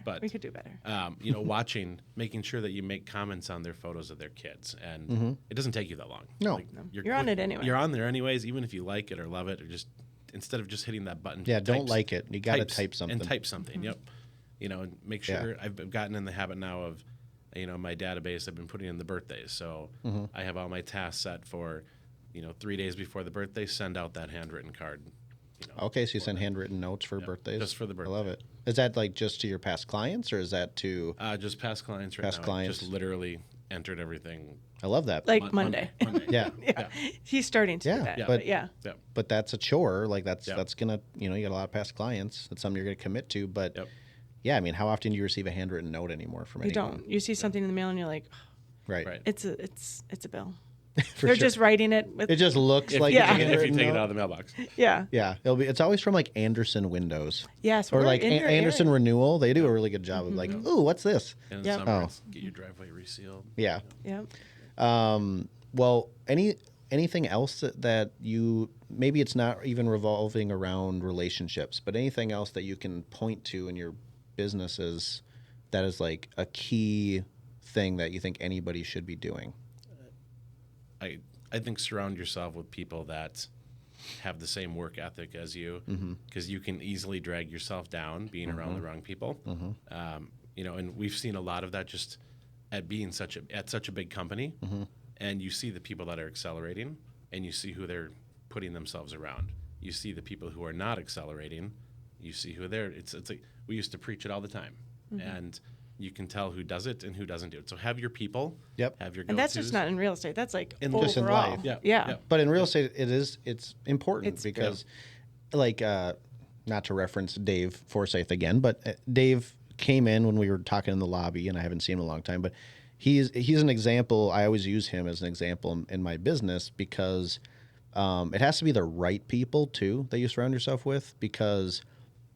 But we could do better.
Watching, making sure that you make comments on their photos of their kids, and it doesn't take you that long.
No,
you're on it anyway.
You're on there anyways, even if you like it or love it, or just instead of just hitting that button.
Yeah, don't like it. You got to type something.
And type something. Yep. And make sure. I've gotten in the habit now of, my database. I've been putting in the birthdays, so I have all my tasks set for, 3 days before the birthday. Send out that handwritten card.
Okay, so you send handwritten notes for birthdays?
Just for the birthday.
I love it. Is that like just to your past clients, or is that to...
just past clients right now. Past clients. Just literally entered everything.
I love that.
Like Monday.
Yeah.
He's starting to do that.
But that's a chore. Like that's going to, you got a lot of past clients. That's something you're going to commit to. But yeah, I mean, how often do you receive a handwritten note anymore from anyone?
You don't. You see something in the mail and you're like,
right.
It's a bill. They're just writing it.
It just looks like
if you take it out of the mailbox.
Yeah.
It's always from like Anderson Windows.
Yes.
Or like Anderson Renewal. They do a really good job of like, ooh, what's this?
And in the summer, get your driveway resealed.
Yeah.
Yeah.
Well, anything else that you, maybe it's not even revolving around relationships, but anything else that you can point to in your businesses that is like a key thing that you think anybody should be doing?
I think surround yourself with people that have the same work ethic as you, because you can easily drag yourself down being around the wrong people. And we've seen a lot of that just at being such a big company, and you see the people that are accelerating, and you see who they're putting themselves around. You see the people who are not accelerating. You see who they're. It's like we used to preach it all the time, and you can tell who does it and who doesn't do it. So have your people. Yep. Have your go-tos.
And that's just not in real estate. That's like
in
overall.
Just in life.
Yeah.
But in real estate, it's important because, like, not to reference Dave Forsyth again, but Dave came in when we were talking in the lobby, and I haven't seen him in a long time. But he's an example. I always use him as an example in my business because it has to be the right people too that you surround yourself with. Because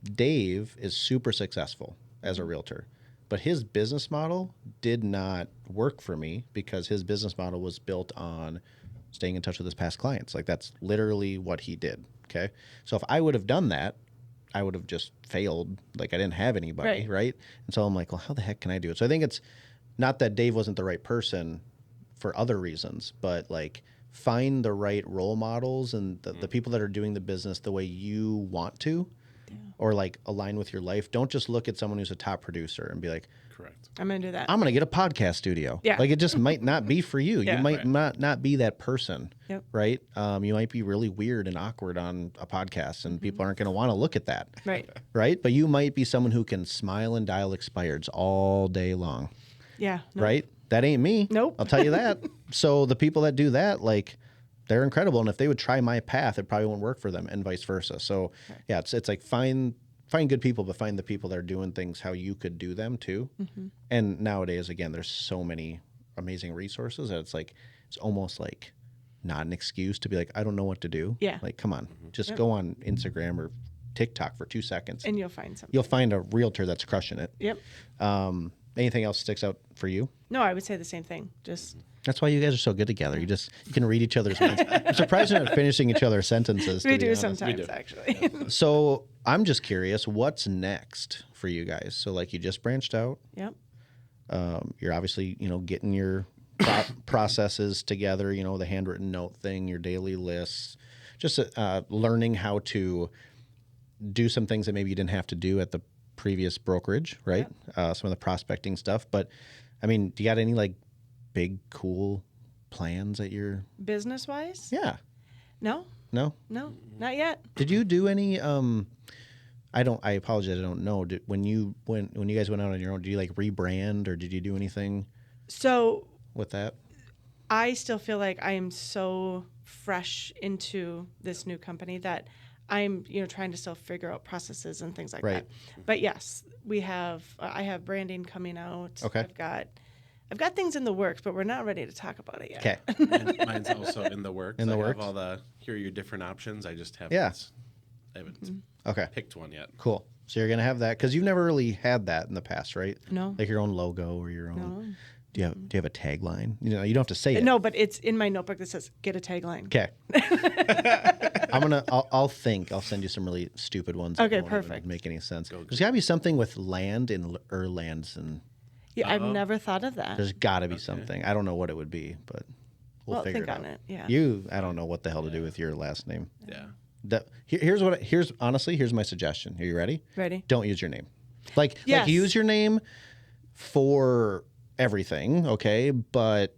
Dave is super successful as a realtor. But his business model did not work for me because his business model was built on staying in touch with his past clients. Like that's literally what he did. Okay. So if I would have done that, I would have just failed. Like I didn't have anybody. Right. And so I'm like, well, how the heck can I do it? So I think it's not that Dave wasn't the right person for other reasons, but like find the right role models and the people that are doing the business the way you want to. Or like align with your life. Don't just look at someone who's a top producer and be like,
correct.
I'm going to do that.
I'm going to get a podcast studio.
Yeah.
Like it just might not be for you. You might not be that person.
Yep.
Right. You might be really weird and awkward on a podcast and people aren't going to want to look at that.
Right.
Right. But you might be someone who can smile and dial expireds all day long.
Yeah.
Nope. Right. That ain't me.
Nope.
I'll tell you that. So the people that do that, like, they're incredible, and if they would try my path, it probably won't work for them, and vice versa. So, yeah, it's like find good people, but find the people that are doing things how you could do them too. And nowadays, again, there's so many amazing resources that it's almost like not an excuse to be like, I don't know what to do.
Yeah,
like come on, just go on Instagram or TikTok for 2 seconds,
and you'll find something.
You'll find a realtor that's crushing it.
Yep.
Anything else sticks out for you?
No, I would say the same thing. Just.
That's why you guys are so good together. You can read each other's minds. I'm surprised you're not finishing each other's sentences.
We do sometimes, actually.
So I'm just curious, what's next for you guys? So like you just branched out.
Yep.
You're obviously, getting your processes together, the handwritten note thing, your daily lists, just learning how to do some things that maybe you didn't have to do at the previous brokerage, right? Yep. Some of the prospecting stuff. But I mean, do you got any like big, cool plans at your
business-wise?
Yeah.
No, not yet.
Did you do any? I apologize. I don't know. When you guys went out on your own, did you like rebrand or did you do anything?
So
with that,
I still feel like I am so fresh into this new company that I'm, trying to still figure out processes and things like
Right.
that. But yes, I have branding coming out.
Okay.
I've got things in the works, but we're not ready to talk about it yet.
Okay.
Mine's also in the works.
In the
I
works?
have here are your different options. I just haven't.
Yeah.
I haven't
Okay.
picked one yet.
Cool. So you're gonna have that because you've never really had that in the past, right?
No.
Like your own logo or your own.
No.
Do you have a tagline? You don't have to say it.
No, but it's in my notebook that says "Get a tagline."
Okay. I'll think. I'll send you some really stupid ones.
Okay,
that won't even
perfect.
make any sense. There's got to be something with land in Erlandson.
Yeah, I've never thought of that.
There's got to be something. I don't know what it would be, but we'll figure
think
it out.
on it. Yeah.
I don't know what the hell to do with your last name.
Yeah.
Here's my suggestion. Are you ready?
Ready?
Don't use your name. Like
Yes.
use your name for everything, okay? But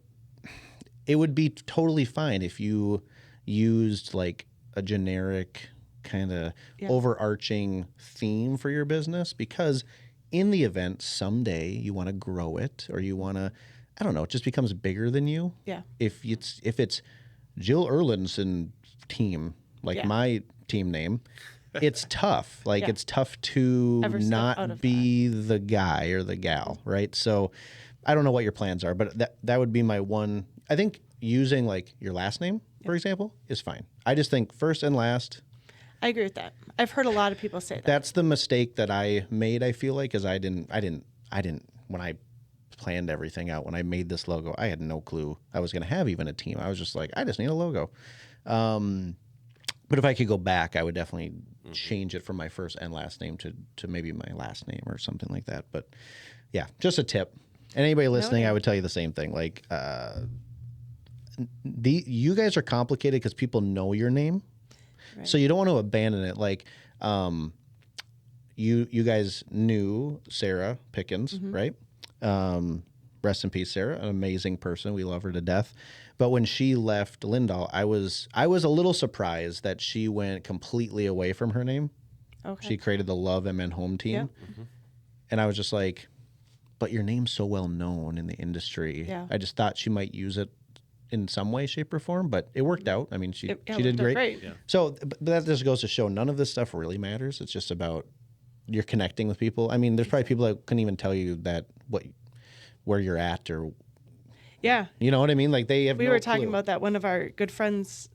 it would be totally fine if you used like a generic kind of overarching theme for your business, because in the event someday you want to grow it or you want to, I don't know, it just becomes bigger than you.
Yeah.
If it's Jill Erlandson team, like my team name, it's tough. Like it's tough to
Ever step out
not
of
be the guy or the gal, right? So I don't know what your plans are, but that would be my one. I think using like your last name, for example, is fine. I just think first and last.
I agree with that. I've heard a lot of people say that.
That's the mistake that I made, I feel like, is I didn't when I planned everything out, when I made this logo, I had no clue I was going to have even a team. I was just like, I just need a logo. But if I could go back, I would definitely change it from my first and last name to maybe my last name or something like that. But yeah, just a tip. And anybody listening, I would tell you the same thing. Like, you guys are complicated because people know your name. Right. So you don't want to abandon it. Like, you guys knew Sarah Pickens, right? Rest in peace, Sarah, an amazing person. We love her to death. But when she left Lindahl, I was a little surprised that she went completely away from her name. Okay. She created the Love MN Home team. Yep. And I was just like, but your name's so well known in the industry. Yeah. I just thought she might use it in some way, shape, or form, but it worked out. I mean, she did great. Yeah. So but that just goes to show none of this stuff really matters. It's just about you're connecting with people. I mean, there's probably people that couldn't even tell you where you're at or you know what I mean? Like they have. We were
talking about that. One of our good friends,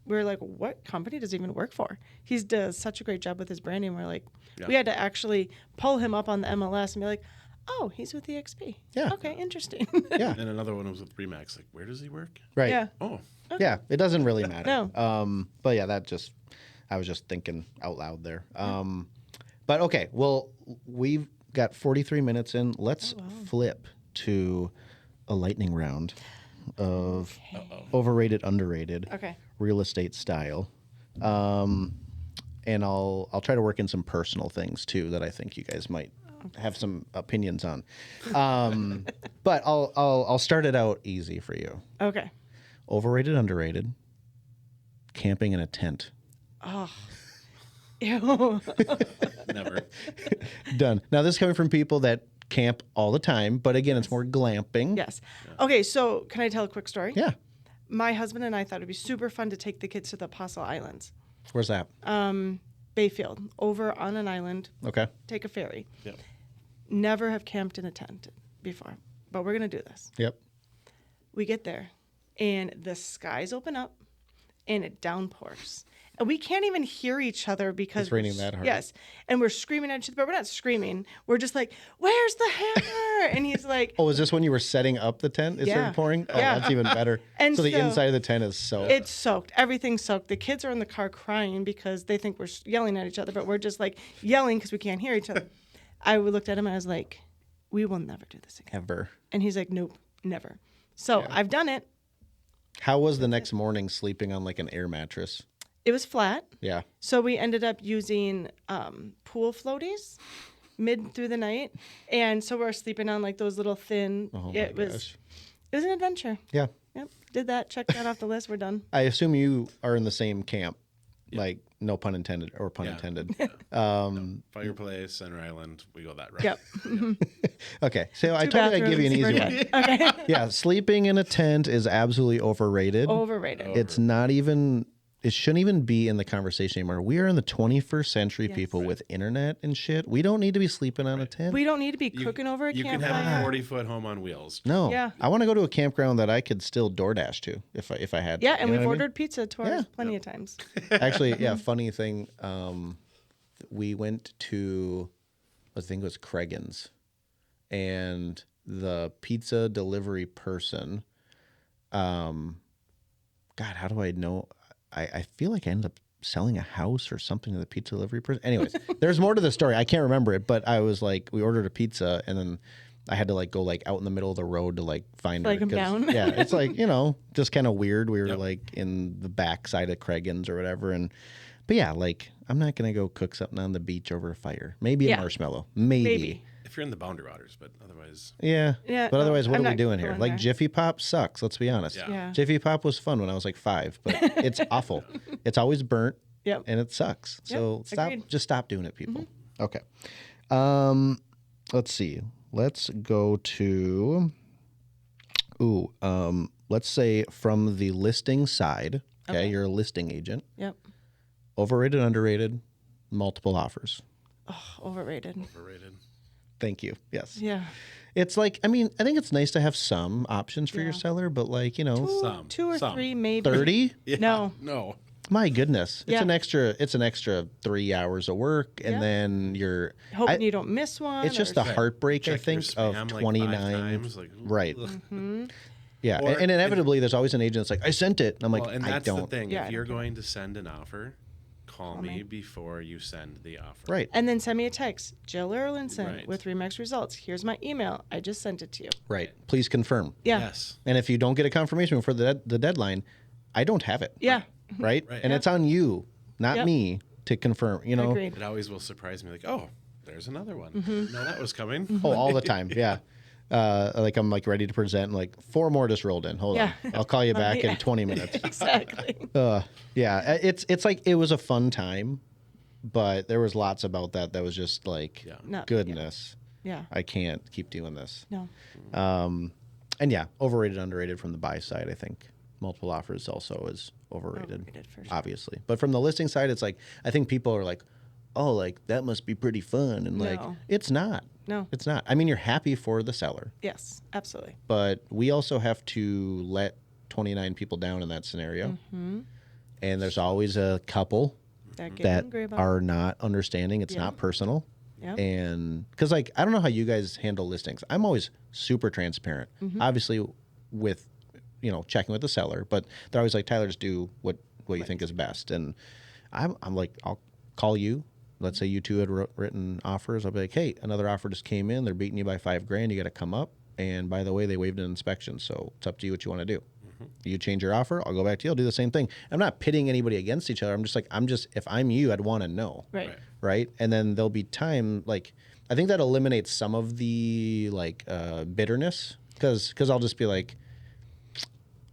we were like, "What company does he even work for?" He does such a great job with his branding. We're like, we had to actually pull him up on the MLS and be like, "Oh, he's with EXP. Yeah. Okay, interesting."
Yeah.
And another one was with Remax. Like, where does he work?
Right.
Yeah.
Oh.
Okay.
Yeah. It doesn't really matter.
No.
But yeah, I was just thinking out loud there. But okay, well, we've got 43 minutes in. Let's flip to a lightning round of overrated, underrated, real estate style. And I'll try to work in some personal things too that I think you guys might have some opinions on. But I'll start it out easy for you.
Okay.
Overrated, underrated. Camping in a tent.
Oh. Ew.
Never.
Done. Now this is coming from people that camp all the time, but again, it's more glamping.
Yes. Okay, so can I tell a quick story?
Yeah.
My husband and I thought it'd be super fun to take the kids to the Apostle Islands.
Where's that?
Bayfield, over on an island.
Okay.
Take a ferry.
Yep.
Never have camped in a tent before, but we're going to do this.
Yep.
We get there, and the skies open up, and it downpours. And we can't even hear each other because
it's raining that hard.
Yes. And we're screaming at each other, but we're not screaming. We're just like, "Where's the hammer?" And he's like,
"Oh, is this when you were setting up the tent? It started pouring? Oh, that's even better."
And
so the inside of the tent is soaked.
It's soaked. Everything's soaked. The kids are in the car crying because they think we're yelling at each other, but we're just like yelling because we can't hear each other. I looked at him and I was like, "We will never do this again."
Ever.
And he's like, "Nope, never." So I've done it.
How was the next morning sleeping on like an air mattress?
It was flat.
Yeah.
So we ended up using pool floaties mid through the night. And so we're sleeping on like those little thin.
Oh
it was an adventure.
Yeah.
Yep. Did that. Check that off the list. We're done.
I assume you are in the same camp Like, no pun intended or pun intended.
Fireplace, Center Island, we go that route.
Yep.
Okay, so I told you I'd give you an easy one.
Okay.
Yeah, sleeping in a tent is absolutely overrated.
Overrated.
It's not even, it shouldn't even be in the conversation anymore. We are in the 21st century, people, with internet and shit. We don't need to be sleeping on a tent.
We don't need to be cooking over a
You
campfire.
can have a 40-foot home on wheels.
No.
Yeah.
I want to go to a campground that I could still DoorDash to if I had to.
Yeah, and
You know
we've
what I mean?
ordered pizza to ours plenty of times.
Actually, yeah, funny thing. We went to, I think it was Cragen's, and the pizza delivery person, God, how do I know? I feel like I ended up selling a house or something to the pizza delivery person. Anyways, there's more to the story. I can't remember it, but I was like, we ordered a pizza, and then I had to like go like out in the middle of the road to like find her.
Flag 'em down.
Yeah, it's like, you know, just kind of weird. We were like in the backside of Cragen's or whatever, but yeah, like I'm not gonna go cook something on the beach over a fire. Maybe a marshmallow. Maybe.
If you're in the Boundary Waters, but otherwise.
Yeah.
Yeah,
But otherwise, what
I'm
are we
not
doing here?
going
Like
there.
Jiffy Pop sucks. Let's be honest.
Yeah.
Jiffy Pop was fun when I was like 5, but it's awful. It's always burnt.
Yep.
And it sucks. So
agreed.
just stop doing it, people. Okay. Let's see. Let's go to, let's say from the listing side. Okay. You're a listing agent.
Yep.
Overrated, underrated, multiple offers.
Oh, overrated.
Overrated.
Thank you. Yes.
Yeah.
It's like, I mean, I think it's nice to have some options for your seller, but like, you know,
Two or three, maybe.
30?
Yeah.
No.
No.
My goodness. It's
Yeah.
an extra 3 hours of work, and then you're
Hoping you don't miss one.
it's just the heartbreak, I
Check your
think,
spam
of
like
29.
5 times, like,
Right.
Mm-hmm.
Yeah.
Or-
and inevitably there's always an agent that's like, I sent it. And I'm like,
Well, and
I
that's
don't.
the thing.
Yeah, I
If you're
don't
going to send an offer, call me before you send the offer.
Right.
And then send me a text. Jill Erlandson
Right.
with Remax results. Here's my email. I just sent it to you.
Right. Please confirm.
Yeah.
Yes.
And if you don't get a confirmation before the deadline, I don't have it.
Yeah.
Right.
Right.
And it's on you, not
Yep.
me, to confirm, you know.
Agreed.
It always will surprise me. Like, oh, there's another one.
Mm-hmm.
No, that was coming.
Oh, all the time. Yeah. Like I'm like ready to present, and like 4 more just rolled in. Hold
Yeah.
on. I'll call you back
Yeah.
in 20 minutes.
Exactly.
Yeah. It's like it was a fun time, but there was lots about that was just like,
Not-
goodness,
Yeah.
I can't keep doing this.
No.
And yeah, overrated, underrated from the buy side, I think. Multiple offers also is overrated,
Overrated, for sure.
obviously. But from the listing side, it's like, I think people are like, oh, like that must be pretty fun. And like,
No.
it's not.
No.
It's not. I mean, you're happy for the seller,
Yes. Absolutely.
but we also have to let 29 people down in that scenario.
Mm-hmm.
And there's always a couple
That get
that
angry about.
are not understanding. It's
Yeah.
not personal.
Yep.
And because, like, I don't know how you guys handle listings. I'm always super transparent,
Mm-hmm.
obviously, with, you know, checking with the seller, but they're always like, Tyler, just do what you think is best. And I'm like, I'll call you. Let's say you two had written offers. I'll be like, hey, another offer just came in. They're beating you by $5,000. You got to come up. And by the way, they waived an inspection. So it's up to you what you want to do. You change your offer, I'll go back to you. I'll do the same thing. I'm not pitting anybody against each other. I'm just like, if I'm you, I'd want to know.
Right.
Right. And then there'll be time, like, I think that eliminates some of the like bitterness because I'll just be like,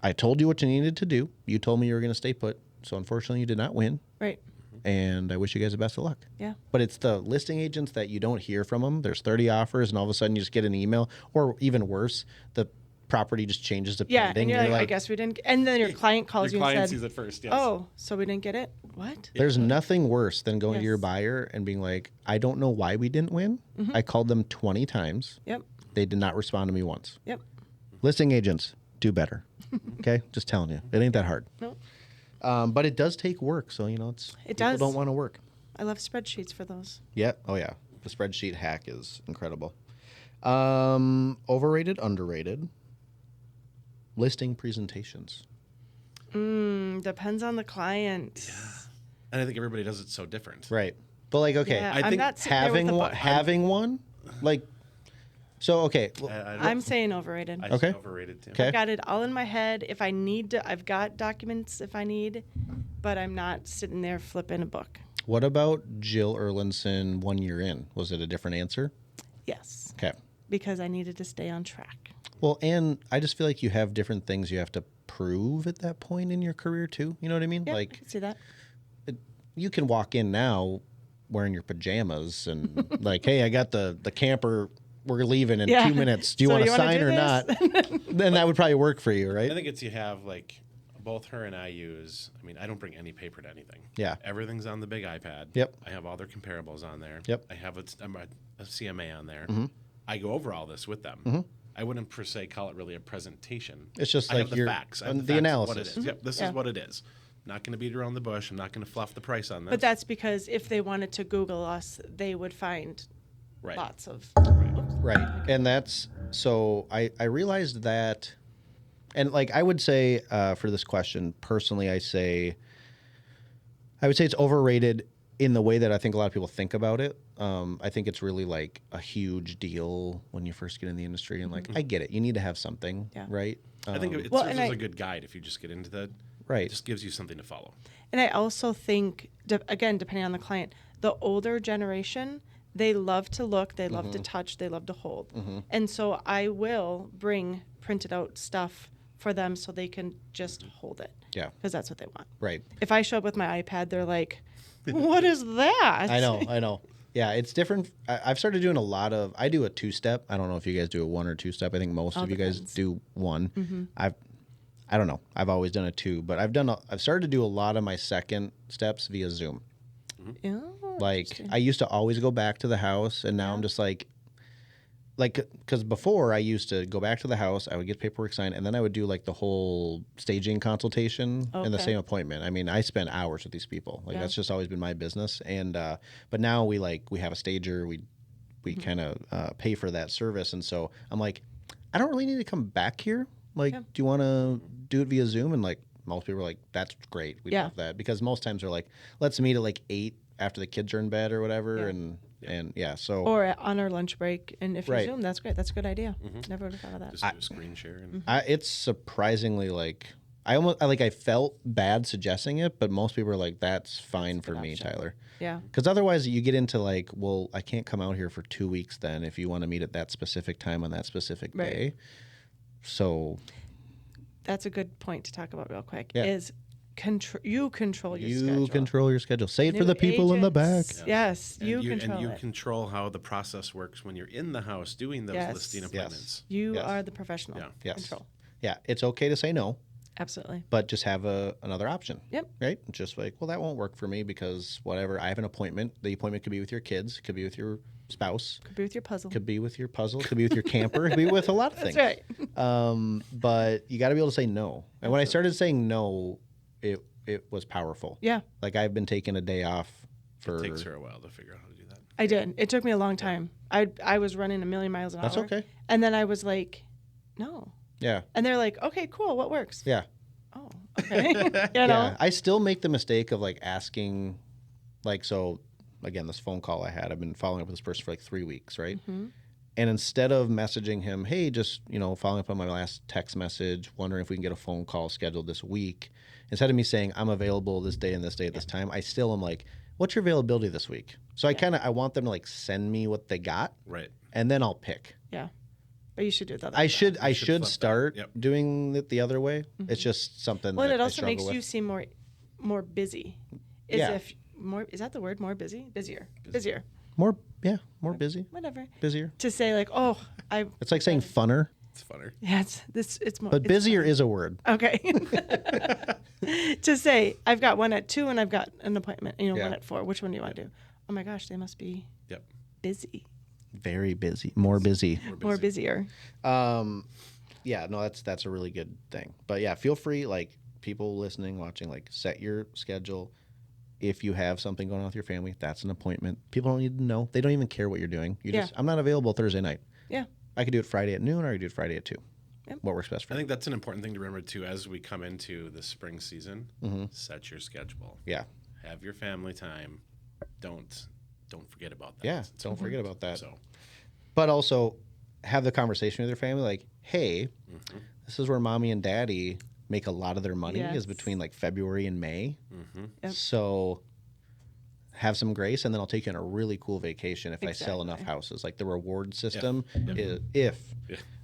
I told you what you needed to do. You told me you were going to stay put. So unfortunately, you did not win.
Right.
And I wish you guys the best of luck.
Yeah.
But it's the listing agents that you don't hear from them. There's 30 offers, and all of a sudden you just get an email, or even worse, the property just changes to
Yeah.
pending.
And you're like, I guess we didn't. And then your client calls
Your
you and
client
said,
sees it first. Yes.
oh, so we didn't get it? What?
There's nothing worse than going to your
Yes.
buyer and being like, I don't know why we didn't win. I called them 20 times.
Yep.
They did not respond to me once.
Yep.
Listing agents, do better. Okay? Just telling you. It ain't that hard.
No.
But it does take work. So, you know,
It
people
does.
don't want to work.
I love spreadsheets for those.
Yeah. Oh, yeah. The spreadsheet hack is incredible. Overrated, underrated. Listing presentations.
Depends on the client.
And I think everybody does it so different.
Right. But like, okay,
Yeah,
I
I'm
think
not sitting there with
having
the
one,
book.
like, so, okay. well,
I'm saying overrated.
I
Okay.
say overrated too.
Okay.
I've got it all in my head. If I need to, I've got documents if I need, but I'm not sitting there flipping a book.
What about Jill Erlandson 1 year in? Was it a different answer?
Yes,
Okay.
because I needed to stay on track.
Well, and I just feel like you have different things you have to prove at that point in your career too. You know what I mean?
Yeah, I
Like,
can see that.
you can walk in now wearing your pajamas and like, hey, I got the camper. We're leaving in 2 minutes. Do you want to sign or not? Then that would probably work for you, right?
I think it's you have like both her and I use. I mean, I don't bring any paper to anything.
Yeah.
Everything's on the big iPad.
Yep.
I have all their comparables on there.
Yep.
I have a CMA on there. Mm-hmm. I go over all this with them. Mm-hmm. I wouldn't per se call it really a presentation.
It's just
I
like
have the facts. I have
the analysis.
What it is. Yep. This is what it is. Not going to beat around the bush. I'm not going to fluff the price on this.
But that's because if they wanted to Google us, they would find lots of.
Right. And that's so I realized that, and like I would say for this question personally, I would say it's overrated in the way that I think a lot of people think about it. I think it's really like a huge deal when you first get in the industry, and like I get it, you need to have something, right?
I think it serves as a good guide if you just get into that.
Right.
It just gives you something to follow.
And I also think, again, depending on the client, the older generation, they love to look, they love to touch, they love to hold. And so I will bring printed out stuff for them so they can just hold it.
Yeah.
Because that's what they want.
Right.
If I show up with my iPad, they're like, what is that?
I know. Yeah, it's different. I've started doing I do a 2-step. I don't know if you guys do a 1 or 2-step. I think most of you guys do 1. I don't know. I've always done a 2, but I've started to do a lot of my second steps via Zoom.
Oh,
like I used to always go back to the house, and now I'm just like, because before I used to go back to the house, I would get paperwork signed, and then I would do like the whole staging consultation in the same appointment. I mean, I spend hours with these people. Like that's just always been my business. And but now we have a stager. We kind of pay for that service, and so I'm like, I don't really need to come back here. Like, do you want to do it via Zoom? And like most people are like, that's great. We love that, because most times they're like, let's meet at like 8 after the kids are in bed or whatever, and so
or on our lunch break, and if you Zoom, that's great. That's a good idea. Never would have thought of that.
Just do a screen share. And
it's surprisingly like I felt bad suggesting it, but most people are like, that's fine for me, Tyler.
Yeah.
Because otherwise you get into like, well, I can't come out here for 2 weeks then if you want to meet at that specific time on that specific day. So
that's a good point to talk about real quick.
Yeah.
Is you control your schedule.
You control your schedule. Say it for the people in the back.
Yes, you control
and you
it.
control how the process works when you're in the house doing those listing appointments.
You are the professional. Control.
Yeah, it's okay to say no.
Absolutely.
But just have another option.
Yep.
Right? Just like, well, that won't work for me because whatever. I have an appointment. The appointment could be with your kids. Could be with your spouse.
Could be with your puzzle.
Could be with your puzzle. Could be with your camper. Could be with a lot of things.
That's right.
But you got to be able to say no. And when I started saying no, it was powerful.
Yeah.
Like I've been taking a day off for.
It takes her a while to figure out how to do that.
I did. It took me a long time. I was running 1,000,000 miles an hour.
That's okay.
And then I was like, no.
Yeah.
And they're like, okay, cool. What works?
Yeah.
Oh, okay. you know?
Yeah. I still make the mistake of like asking, like, so again, this phone call I had, I've been following up with this person for like 3 weeks, right?
Mm-hmm.
And instead of messaging him, hey, just, following up on my last text message, wondering if we can get a phone call scheduled this week, instead of me saying I'm available this day and this day at this time, I still am like, what's your availability this week? So I want them to like send me what they got.
Right.
And then I'll pick.
Yeah. But you should do that.
I should start doing it the other way. Mm-hmm. It's just something
well,
that
and it also
I
makes
with.
you seem more busy. Is that the word? More busy? Busier.
More busy.
Whatever.
Busier.
To say like,
it's like saying funner.
It's funner.
Yeah, it's more.
But busier is a word.
Okay. To say I've got one at 2 and I've got an appointment, one at 4. Which one do you want to do? Oh my gosh, they must be busy.
Very busy. More busy.
More busier.
Yeah, no, that's a really good thing. But yeah, feel free, like people listening, watching, like set your schedule. If you have something going on with your family, that's an appointment. People don't need to know. They don't even care what you're doing. I'm not available Thursday night.
Yeah.
I could do it Friday at noon, or I could do it Friday at 2.
Yep.
What works best for you?
I think that's an important thing to remember too as we come into the spring season. Mm-hmm. Set your schedule.
Yeah.
Have your family time. Don't forget about that.
Yeah, don't forget about that.
So,
but also have the conversation with your family, like, hey, this is where mommy and daddy make a lot of their money is between like February and May. Mm-hmm. Yep. So have some grace, and then I'll take you on a really cool vacation if I sell enough houses. Like the reward system, the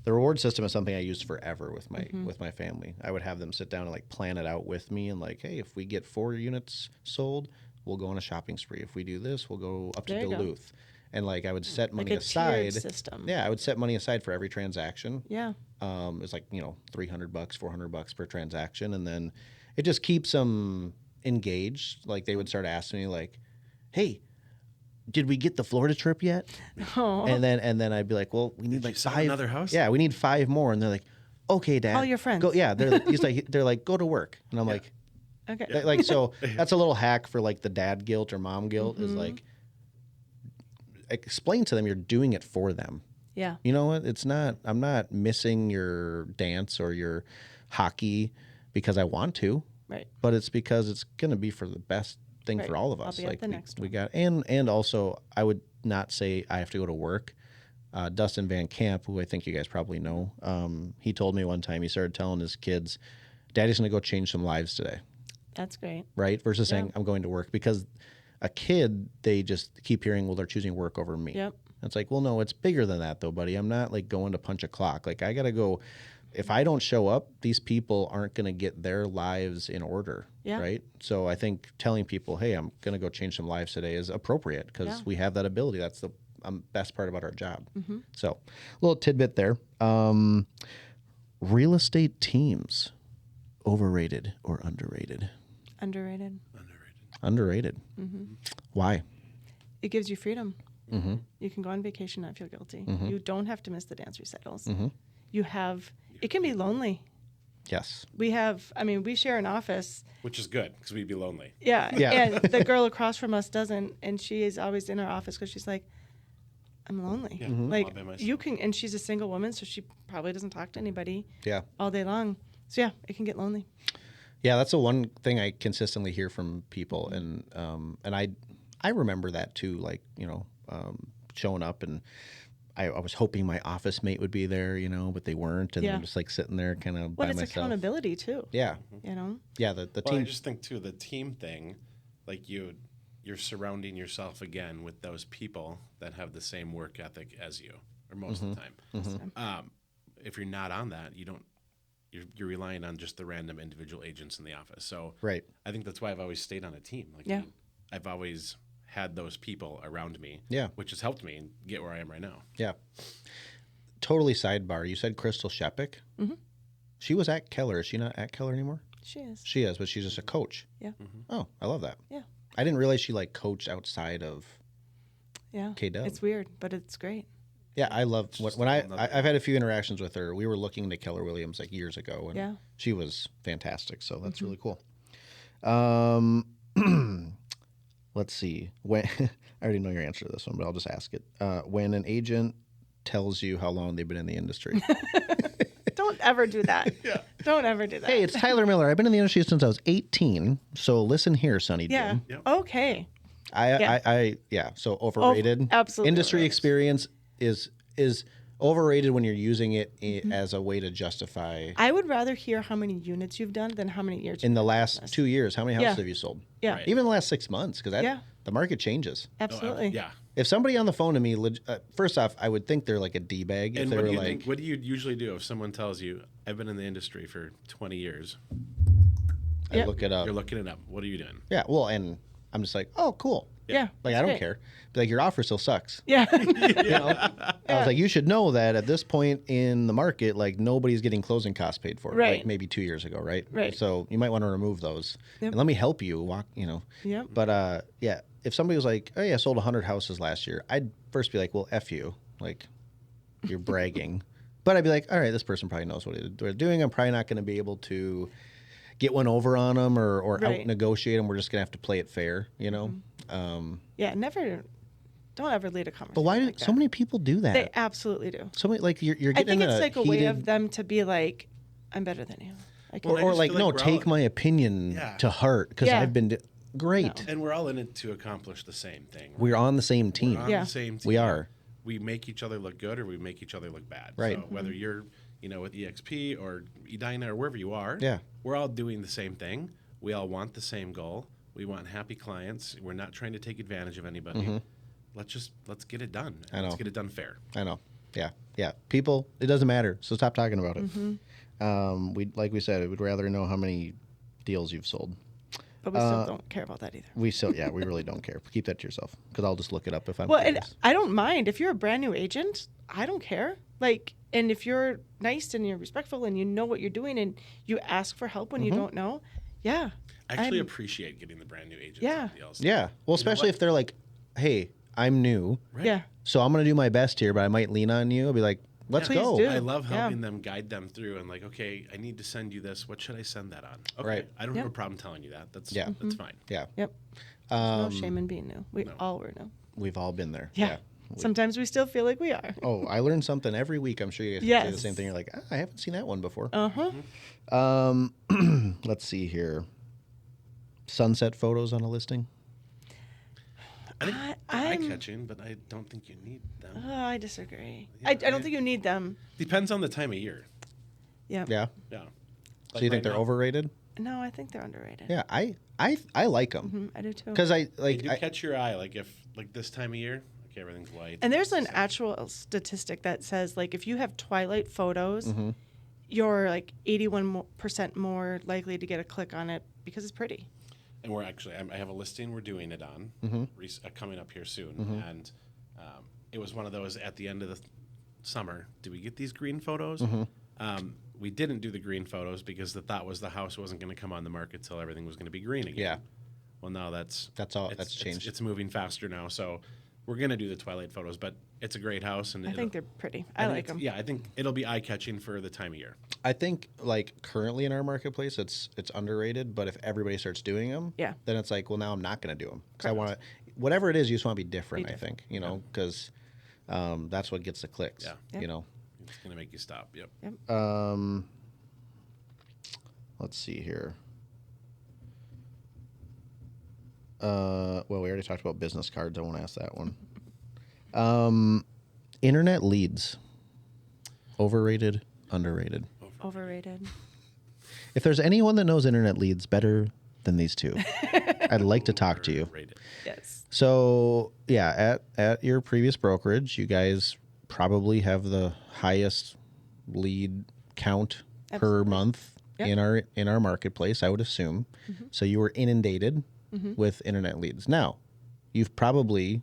reward system is something I used forever with my family. I would have them sit down and like plan it out with me, and like, hey, if we get 4 units sold, we'll go on a shopping spree. If we do this, we'll go up to
There you go.
Duluth. And like I would set money
like a
aside.
tiered system.
Yeah, I would set money aside for every transaction.
Yeah.
It's like, $300, $400 per transaction. And then it just keeps them engaged. Like they would start asking me like, hey, did we get the Florida trip yet?
Oh.
And then I'd be like, well, we need like
sell
5.
another house?
Yeah, we need 5 more. And they're like, okay, Dad.
Call your friends.
Go. Yeah, they're like, go to work. And I'm like,
Okay.
like, so that's a little hack for like the dad guilt or mom guilt is like, explain to them you're doing it for them.
Yeah.
You know what? I'm not missing your dance or your hockey because I want to,
Right.
but it's because it's going to be for the best thing for
Right.
all of
I'll
us.
be at
Like
the next
we
one.
got, and also I would not say I have to go to work. Dustin Van Camp, who I think you guys probably know, he told me one time, he started telling his kids, Daddy's going to go change some lives today.
That's great.
Right? Versus saying I'm going to work, because a kid, they just keep hearing, well, they're choosing work over me.
Yep.
It's like, well, no, it's bigger than that though, buddy. I'm not like going to punch a clock. Like I got to go. If I don't show up, these people aren't going to get their lives in order.
Yeah.
Right. So I think telling people, hey, I'm going to go change some lives today is appropriate because we have that ability. That's the best part about our job. So a little tidbit there. Real estate teams, overrated or underrated?
Underrated.
Underrated. Why?
It gives you freedom. You can go on vacation, not feel guilty. You don't have to miss the dance recitals. You have, it can be lonely.
Yes.
We share an office.
Which is good because we'd be lonely.
Yeah.
Yeah.
And the girl across from us doesn't. And she is always in our office because she's like, I'm lonely.
Yeah,
Like
all by myself.
you can, and she's a single woman, so she probably doesn't talk to anybody
Yeah.
all day long. So yeah, it can get lonely.
Yeah, that's the one thing I consistently hear from people, and I remember that too. Like showing up, and I was hoping my office mate would be there, but they weren't, and I'm just like sitting there kind of by
Well, it's
myself.
accountability too.
Yeah, yeah. The
Well, I
team.
just think too the team thing, like you're surrounding yourself again with those people that have the same work ethic as you, or most of the time. If you're not on that, you don't. You're relying on just the random individual agents in the office. So
Right.
I think that's why I've always stayed on a team. Like I've always had those people around me.
Yeah.
Which has helped me get where I am right now.
Yeah. Totally sidebar. You said Crystal Shepik. She was at Keller. Is she not at Keller anymore?
She is.
She is, but she's just a coach.
Yeah.
Oh, I love that.
Yeah.
I didn't realize she like coached outside of.
Yeah.
K-Dub.
It's weird, but it's great.
Yeah, I love when I've had a few interactions with her. We were looking into Keller Williams like years ago, and she was fantastic. So that's really cool. Let's see. When I already know your answer to this one, but I'll just ask it. When an agent tells you how long they've been in the industry.
Don't ever do that. Don't ever do that.
Hey, it's Tyler Miller. I've been in the industry since I was 18. So listen here, Sonny
Yeah.
Jim.
Yep. Okay.
So overrated.
Absolutely.
Industry experience is overrated when you're using it as a way to justify.
I would rather hear how many units you've done than how many years.
In the last 2 years, how many houses have you sold?
Yeah.
Right.
Even the last 6 months, because the market changes.
Absolutely.
Yeah.
If somebody on the phone to me, first off, I would think they're like a D-bag. If
And
they
what
were
do you
like,
think? What do you usually do if someone tells you, "I've been in the industry for 20 years"?
I look it up.
You're looking it up. What are you doing?
Yeah, well, and I'm just like, oh, cool.
Yeah.
Like, I don't care. But like, your offer still sucks.
Yeah.
I was like, you should know that at this point in the market, like nobody's getting closing costs paid for.
Right.
Like maybe 2 years ago, right?
Right.
So you might want to remove those.
Yep.
And let me help you walk,
Yep.
But if somebody was like, oh yeah, I sold 100 houses last year, I'd first be like, well, F you. Like, you're bragging. But I'd be like, all right, this person probably knows what they're doing. I'm probably not going to be able to get one over on them or out negotiate them. We're just going to have to play it fair,
Yeah. Don't ever lead a conversation.
But why do
like
so
that.
many people do that?
They absolutely do.
So many, like you're
I
getting
think
in
it's like a way
heated-
of them to be like, I'm better than you. Like,
Well, I
or
just
like,
feel
no,
like we're
take
all-
my opinion
Yeah.
to heart because
Yeah.
I've been great.
And we're all in it to accomplish the same thing.
We're on the same team.
We're on
Yeah.
the same team.
We are.
We make each other look good or we make each other look bad.
Right.
So whether you're, with EXP or Edina or wherever you are,
Yeah.
we're all doing the same thing. We all want the same goal. We want happy clients. We're not trying to take advantage of anybody. Let's get it done.
I know.
Let's get it done fair.
I know. Yeah. Yeah. People, it doesn't matter. So stop talking about it. Like we said, we'd rather know how many deals you've sold.
But we still don't care about that either.
We really don't care. Keep that to yourself because I'll just look it up if I'm
Well, and
curious.
I don't mind. If you're a brand new agent, I don't care. Like, and if you're nice and you're respectful and you know what you're doing and you ask for help when you don't know, yeah.
I actually appreciate getting the brand new agents.
Yeah.
Deals.
Yeah. Well, especially if they're like, hey, I'm new.
Right.
Yeah.
So I'm going to do my best here, but I might lean on you. I'll be like, let's
Please
go.
do.
I love helping them, guide them through, and like, okay, I need to send you this. What should I send that on? Okay,
Right.
I don't have a problem telling you that. That's fine.
Yeah.
Yep. There's no shame in being new. We all were new.
We've all been there.
Yeah. Sometimes we still feel like we are.
Oh, I learned something every week. I'm sure you guys say the same thing. You're like, I haven't seen that one before. Let's see here. Sunset photos on a listing.
I think eye-catching, but I don't think you need them.
Oh, I disagree.
Yeah,
I don't think you need them.
Depends on the time of year.
Yeah.
Yeah.
Yeah.
So you think they're overrated?
No, I think they're underrated.
Yeah, I like them
I do too.
because
They do catch your eye. Like if this time of year, okay, everything's white.
And there's an actual statistic that says like if you have twilight photos, you're like 81% more likely to get a click on it because it's pretty.
And we're actually, I have a listing we're doing it on, coming up here soon. And it was one of those at the end of the summer. Did we get these green photos? We didn't do the green photos because the thought was the house wasn't going to come on the market till everything was going to be green again.
Yeah.
Well, now that's
changed.
It's moving faster now. So we're going to do the twilight photos, but it's a great house. And
I think they're pretty. I like them.
Yeah, I think it'll be eye-catching for the time of year.
I think like currently in our marketplace, it's underrated. But if everybody starts doing them, then it's like, well, now I'm not going to do them because I want to. Whatever it is, you just want to be different. I think because that's what gets the clicks.
Yeah.
You know.
It's going to make you stop. Yep.
Let's see here. Well, we already talked about business cards. I won't ask that one. Internet leads. Overrated, underrated.
Overrated.
If there's anyone that knows internet leads better than these two, I'd like to talk to you.
Overrated.
Yes.
So, yeah, at your previous brokerage, you guys probably have the highest lead count per month in our marketplace, I would assume. So you were inundated with internet leads. Now, you've probably,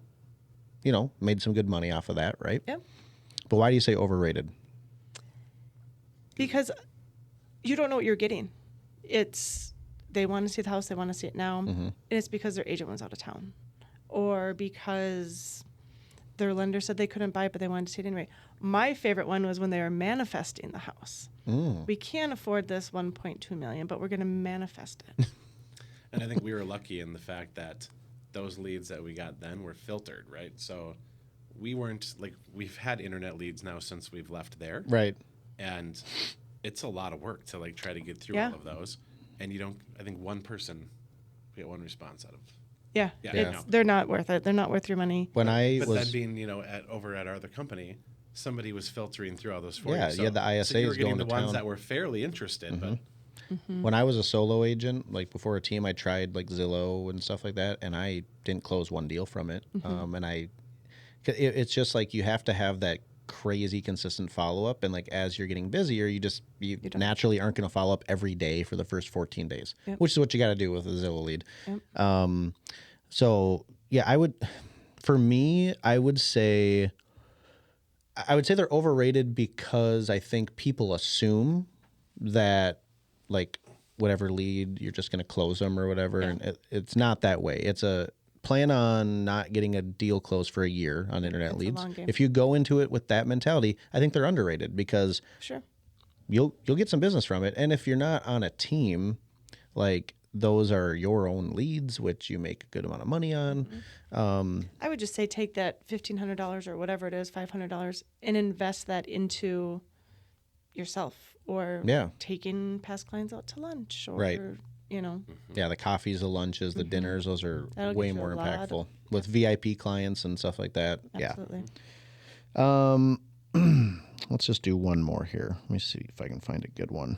made some good money off of that, right?
Yep.
But why do you say overrated?
Because you don't know what you're getting. They want to see the house, they want to see it now, and it's because their agent was out of town, or because their lender said they couldn't buy it, but they wanted to see it anyway. My favorite one was when they were manifesting the house. We can't afford this $1.2 million, but we're going to manifest it.
And I think we were lucky in the fact that those leads that we got then were filtered, right? So we weren't we've had internet leads now since we've left there.
Right.
And it's a lot of work to try to get through all of those. And I think one person, we get one response out of.
Yeah.
No.
They're not worth it. They're not worth your money.
But then being, over at our other company, somebody was filtering through all those for you.
Yeah, you had the ISAs
so you were getting
going
the
to
ones
town.
that were fairly interested, but
When I was a solo agent, before a team, I tried Zillow and stuff like that, and I didn't close one deal from it. And it's just you have to have that crazy consistent follow-up, and as you're getting busier, you naturally aren't going to follow up every day for the first 14 days, which is what you got to do with a Zillow lead. So yeah, I would say they're overrated because I think people assume that whatever lead you're just going to close them or whatever, and it's not that way. It's a plan on not getting a deal closed for a year on internet leads. If you go into it with that mentality, I think they're underrated because you'll get some business from it. And if you're not on a team, those are your own leads, which you make a good amount of money on.
I would just say take that $1,500 or whatever it is, $500, and invest that into yourself, or taking past clients out to lunch, or
Yeah, the coffees, the lunches, the dinners, those are way more impactful with VIP clients and stuff like that.
Absolutely.
Yeah. Let's just do one more here. Let me see if I can find a good one.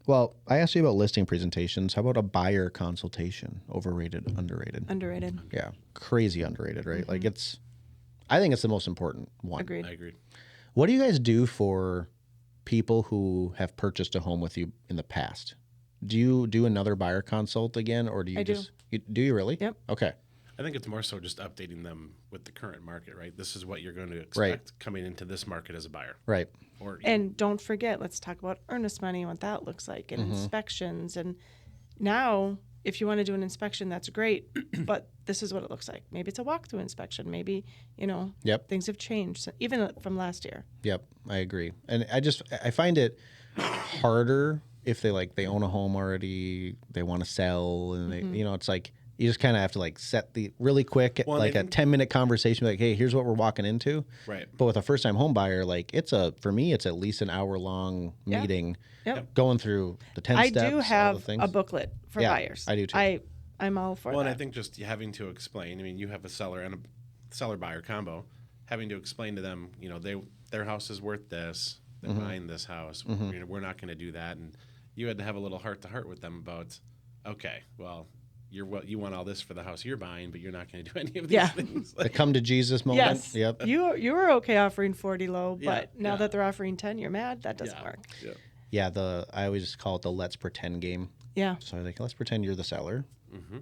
Well, I asked you about listing presentations. How about a buyer consultation? Overrated, underrated?
Underrated.
Yeah, crazy underrated, right? I think it's the most important one.
Agreed.
I agreed.
What do you guys do for people who have purchased a home with you in the past? Do you do another buyer consult again, or do you
I do.
do you really?
Yep.
Okay.
I think it's more so just updating them with the current market, right? This is what you're going to expect coming into this market as a buyer.
Right.
Or
And don't forget, let's talk about earnest money and what that looks like, and inspections. And now, if you want to do an inspection, that's great, but this is what it looks like. Maybe it's a walkthrough inspection. Maybe,
Yep.
things have changed, even from last year.
Yep. I agree. And I find it harder if they own a home already, they want to sell, and they, it's like, you just kind of have to set the really quick,
Well,
a 10-minute conversation, like, hey, here's what we're walking into.
Right.
But with a first-time home buyer, for me, it's at least an hour-long meeting,
Yep.
going through the 10
I
steps.
do
all the
have
things.
a booklet for buyers.
I do too.
I'm all for
Well,
that.
and I think just having to explain, I mean, you have a seller and a seller-buyer combo, having to explain to them, their house is worth this, they're buying this house, we're not going to do that. And you had to have a little heart-to-heart with them about, okay, well, you want all this for the house you're buying, but you're not going to do any of these things.
The come to Jesus moment.
Yes.
Yep.
You were okay offering 40 low,
Yeah,
but now that they're offering 10, you're mad. That doesn't work.
Yeah.
Yeah. I always just call it the let's pretend game.
Yeah.
So let's pretend you're the seller.
Mm-hmm.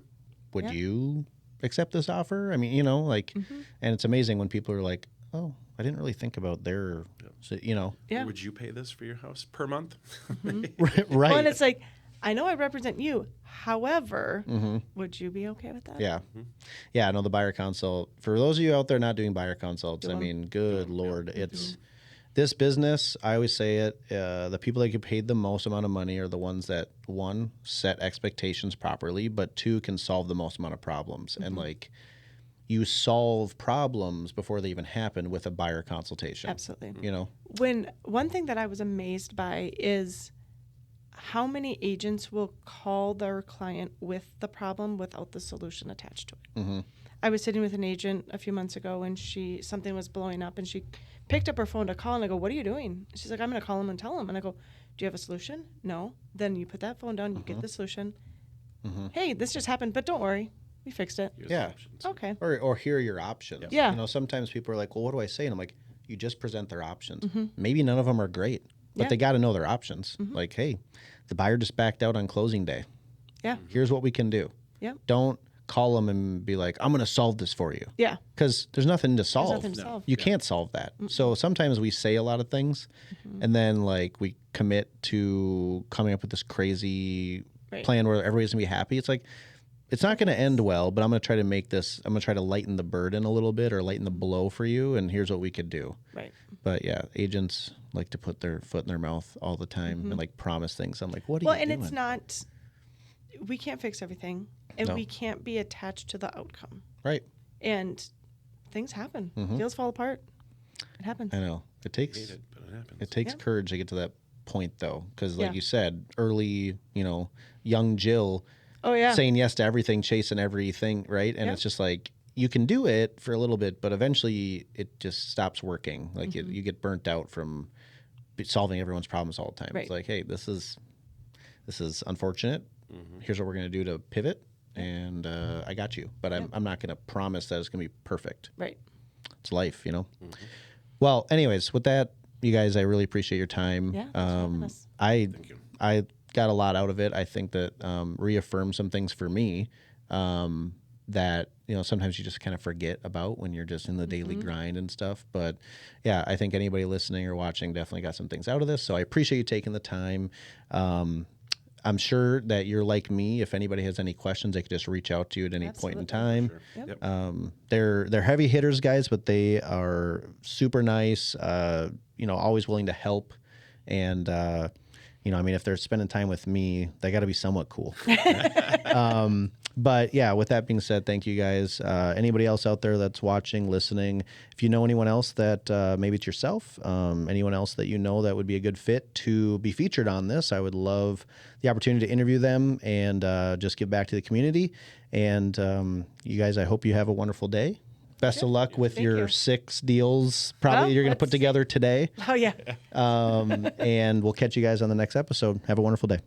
Would
Yeah.
you accept this offer? I mean, and it's amazing when people are like, oh, I didn't really think about their,
Yeah.
Would you pay this for your house per month?
right.
Well, and it's like, I know I represent you. However, would you be okay with that?
Yeah. Yeah. No, the buyer consult, for those of you out there not doing buyer consults, I mean, good Lord, it's this business. I always say it, the people that get paid the most amount of money are the ones that, one, set expectations properly, but two, can solve the most amount of problems. And you solve problems before they even happen with a buyer consultation.
Absolutely.
When
One thing that I was amazed by is how many agents will call their client with the problem without the solution attached to it. I was sitting with an agent a few months ago, and something was blowing up, and she picked up her phone to call, and I go, what are you doing? She's like, I'm going to call him and tell him. And I go, do you have a solution? No. Then you put that phone down, you get the solution. Hey, this just happened, but don't worry. We fixed it.
Here's
Yeah.
the options.
Okay.
or here are your options.
Yeah.
Sometimes people are like, well, what do I say? And I'm like, you just present their options. Maybe none of them are great, but
Yeah.
they got to know their options. Like, hey, the buyer just backed out on closing day.
Yeah.
Here's what we can do.
Yeah.
Don't call them and be like, I'm going to solve this for you.
Yeah.
Because there's nothing to solve.
nothing to solve.
You can't solve that. So sometimes we say a lot of things and then we commit to coming up with this crazy plan where everybody's going to be happy. It's like, it's not going to end well, but I'm going to try to lighten the burden a little bit or lighten the blow for you. And here's what we could do.
Right.
But yeah, agents like to put their foot in their mouth all the time and promise things. I'm like, what are you doing?
Well, and it's not, we can't fix everything, and we can't be attached to the outcome.
Right.
And things happen. Deals fall apart. It happens.
I know. It takes
Hate it, but it happens.
It takes courage to get to that point, though, because like
Yeah.
you said, early, young Jill
Oh, yeah.
saying yes to everything, chasing everything, right? And
Yeah.
it's just like you can do it for a little bit, but eventually it just stops working. Like you get burnt out from solving everyone's problems all the time.
Right.
It's like, hey, this is unfortunate. Here's what we're going to do to pivot, and I got you. But I'm not going to promise that it's going to be perfect.
Right.
It's life, Well, anyways, with that, you guys, I really appreciate your time.
Yeah, thanks for having us.
Thank you.
I got a lot out of it. I think that reaffirmed some things for me that sometimes you just kind of forget about when you're just in the daily grind and stuff. But yeah, I think anybody listening or watching definitely got some things out of this. So I appreciate you taking the time. I'm sure that you're like me. If anybody has any questions, they could just reach out to you at any point in
Absolutely.
time.
Sure.
Yep.
Yep.
They're heavy hitters, guys, but they are super nice. Always willing to help, and if they're spending time with me, they got to be somewhat cool. But yeah, with that being said, thank you guys. Anybody else out there that's watching, listening, if you know anyone else that maybe it's yourself, anyone else that that would be a good fit to be featured on this, I would love the opportunity to interview them and just give back to the community. And you guys, I hope you have a wonderful day. Best of luck with
Thank
your
you.
6 deals probably you're going to
let's
put together today.
Oh, yeah.
And we'll catch you guys on the next episode. Have a wonderful day.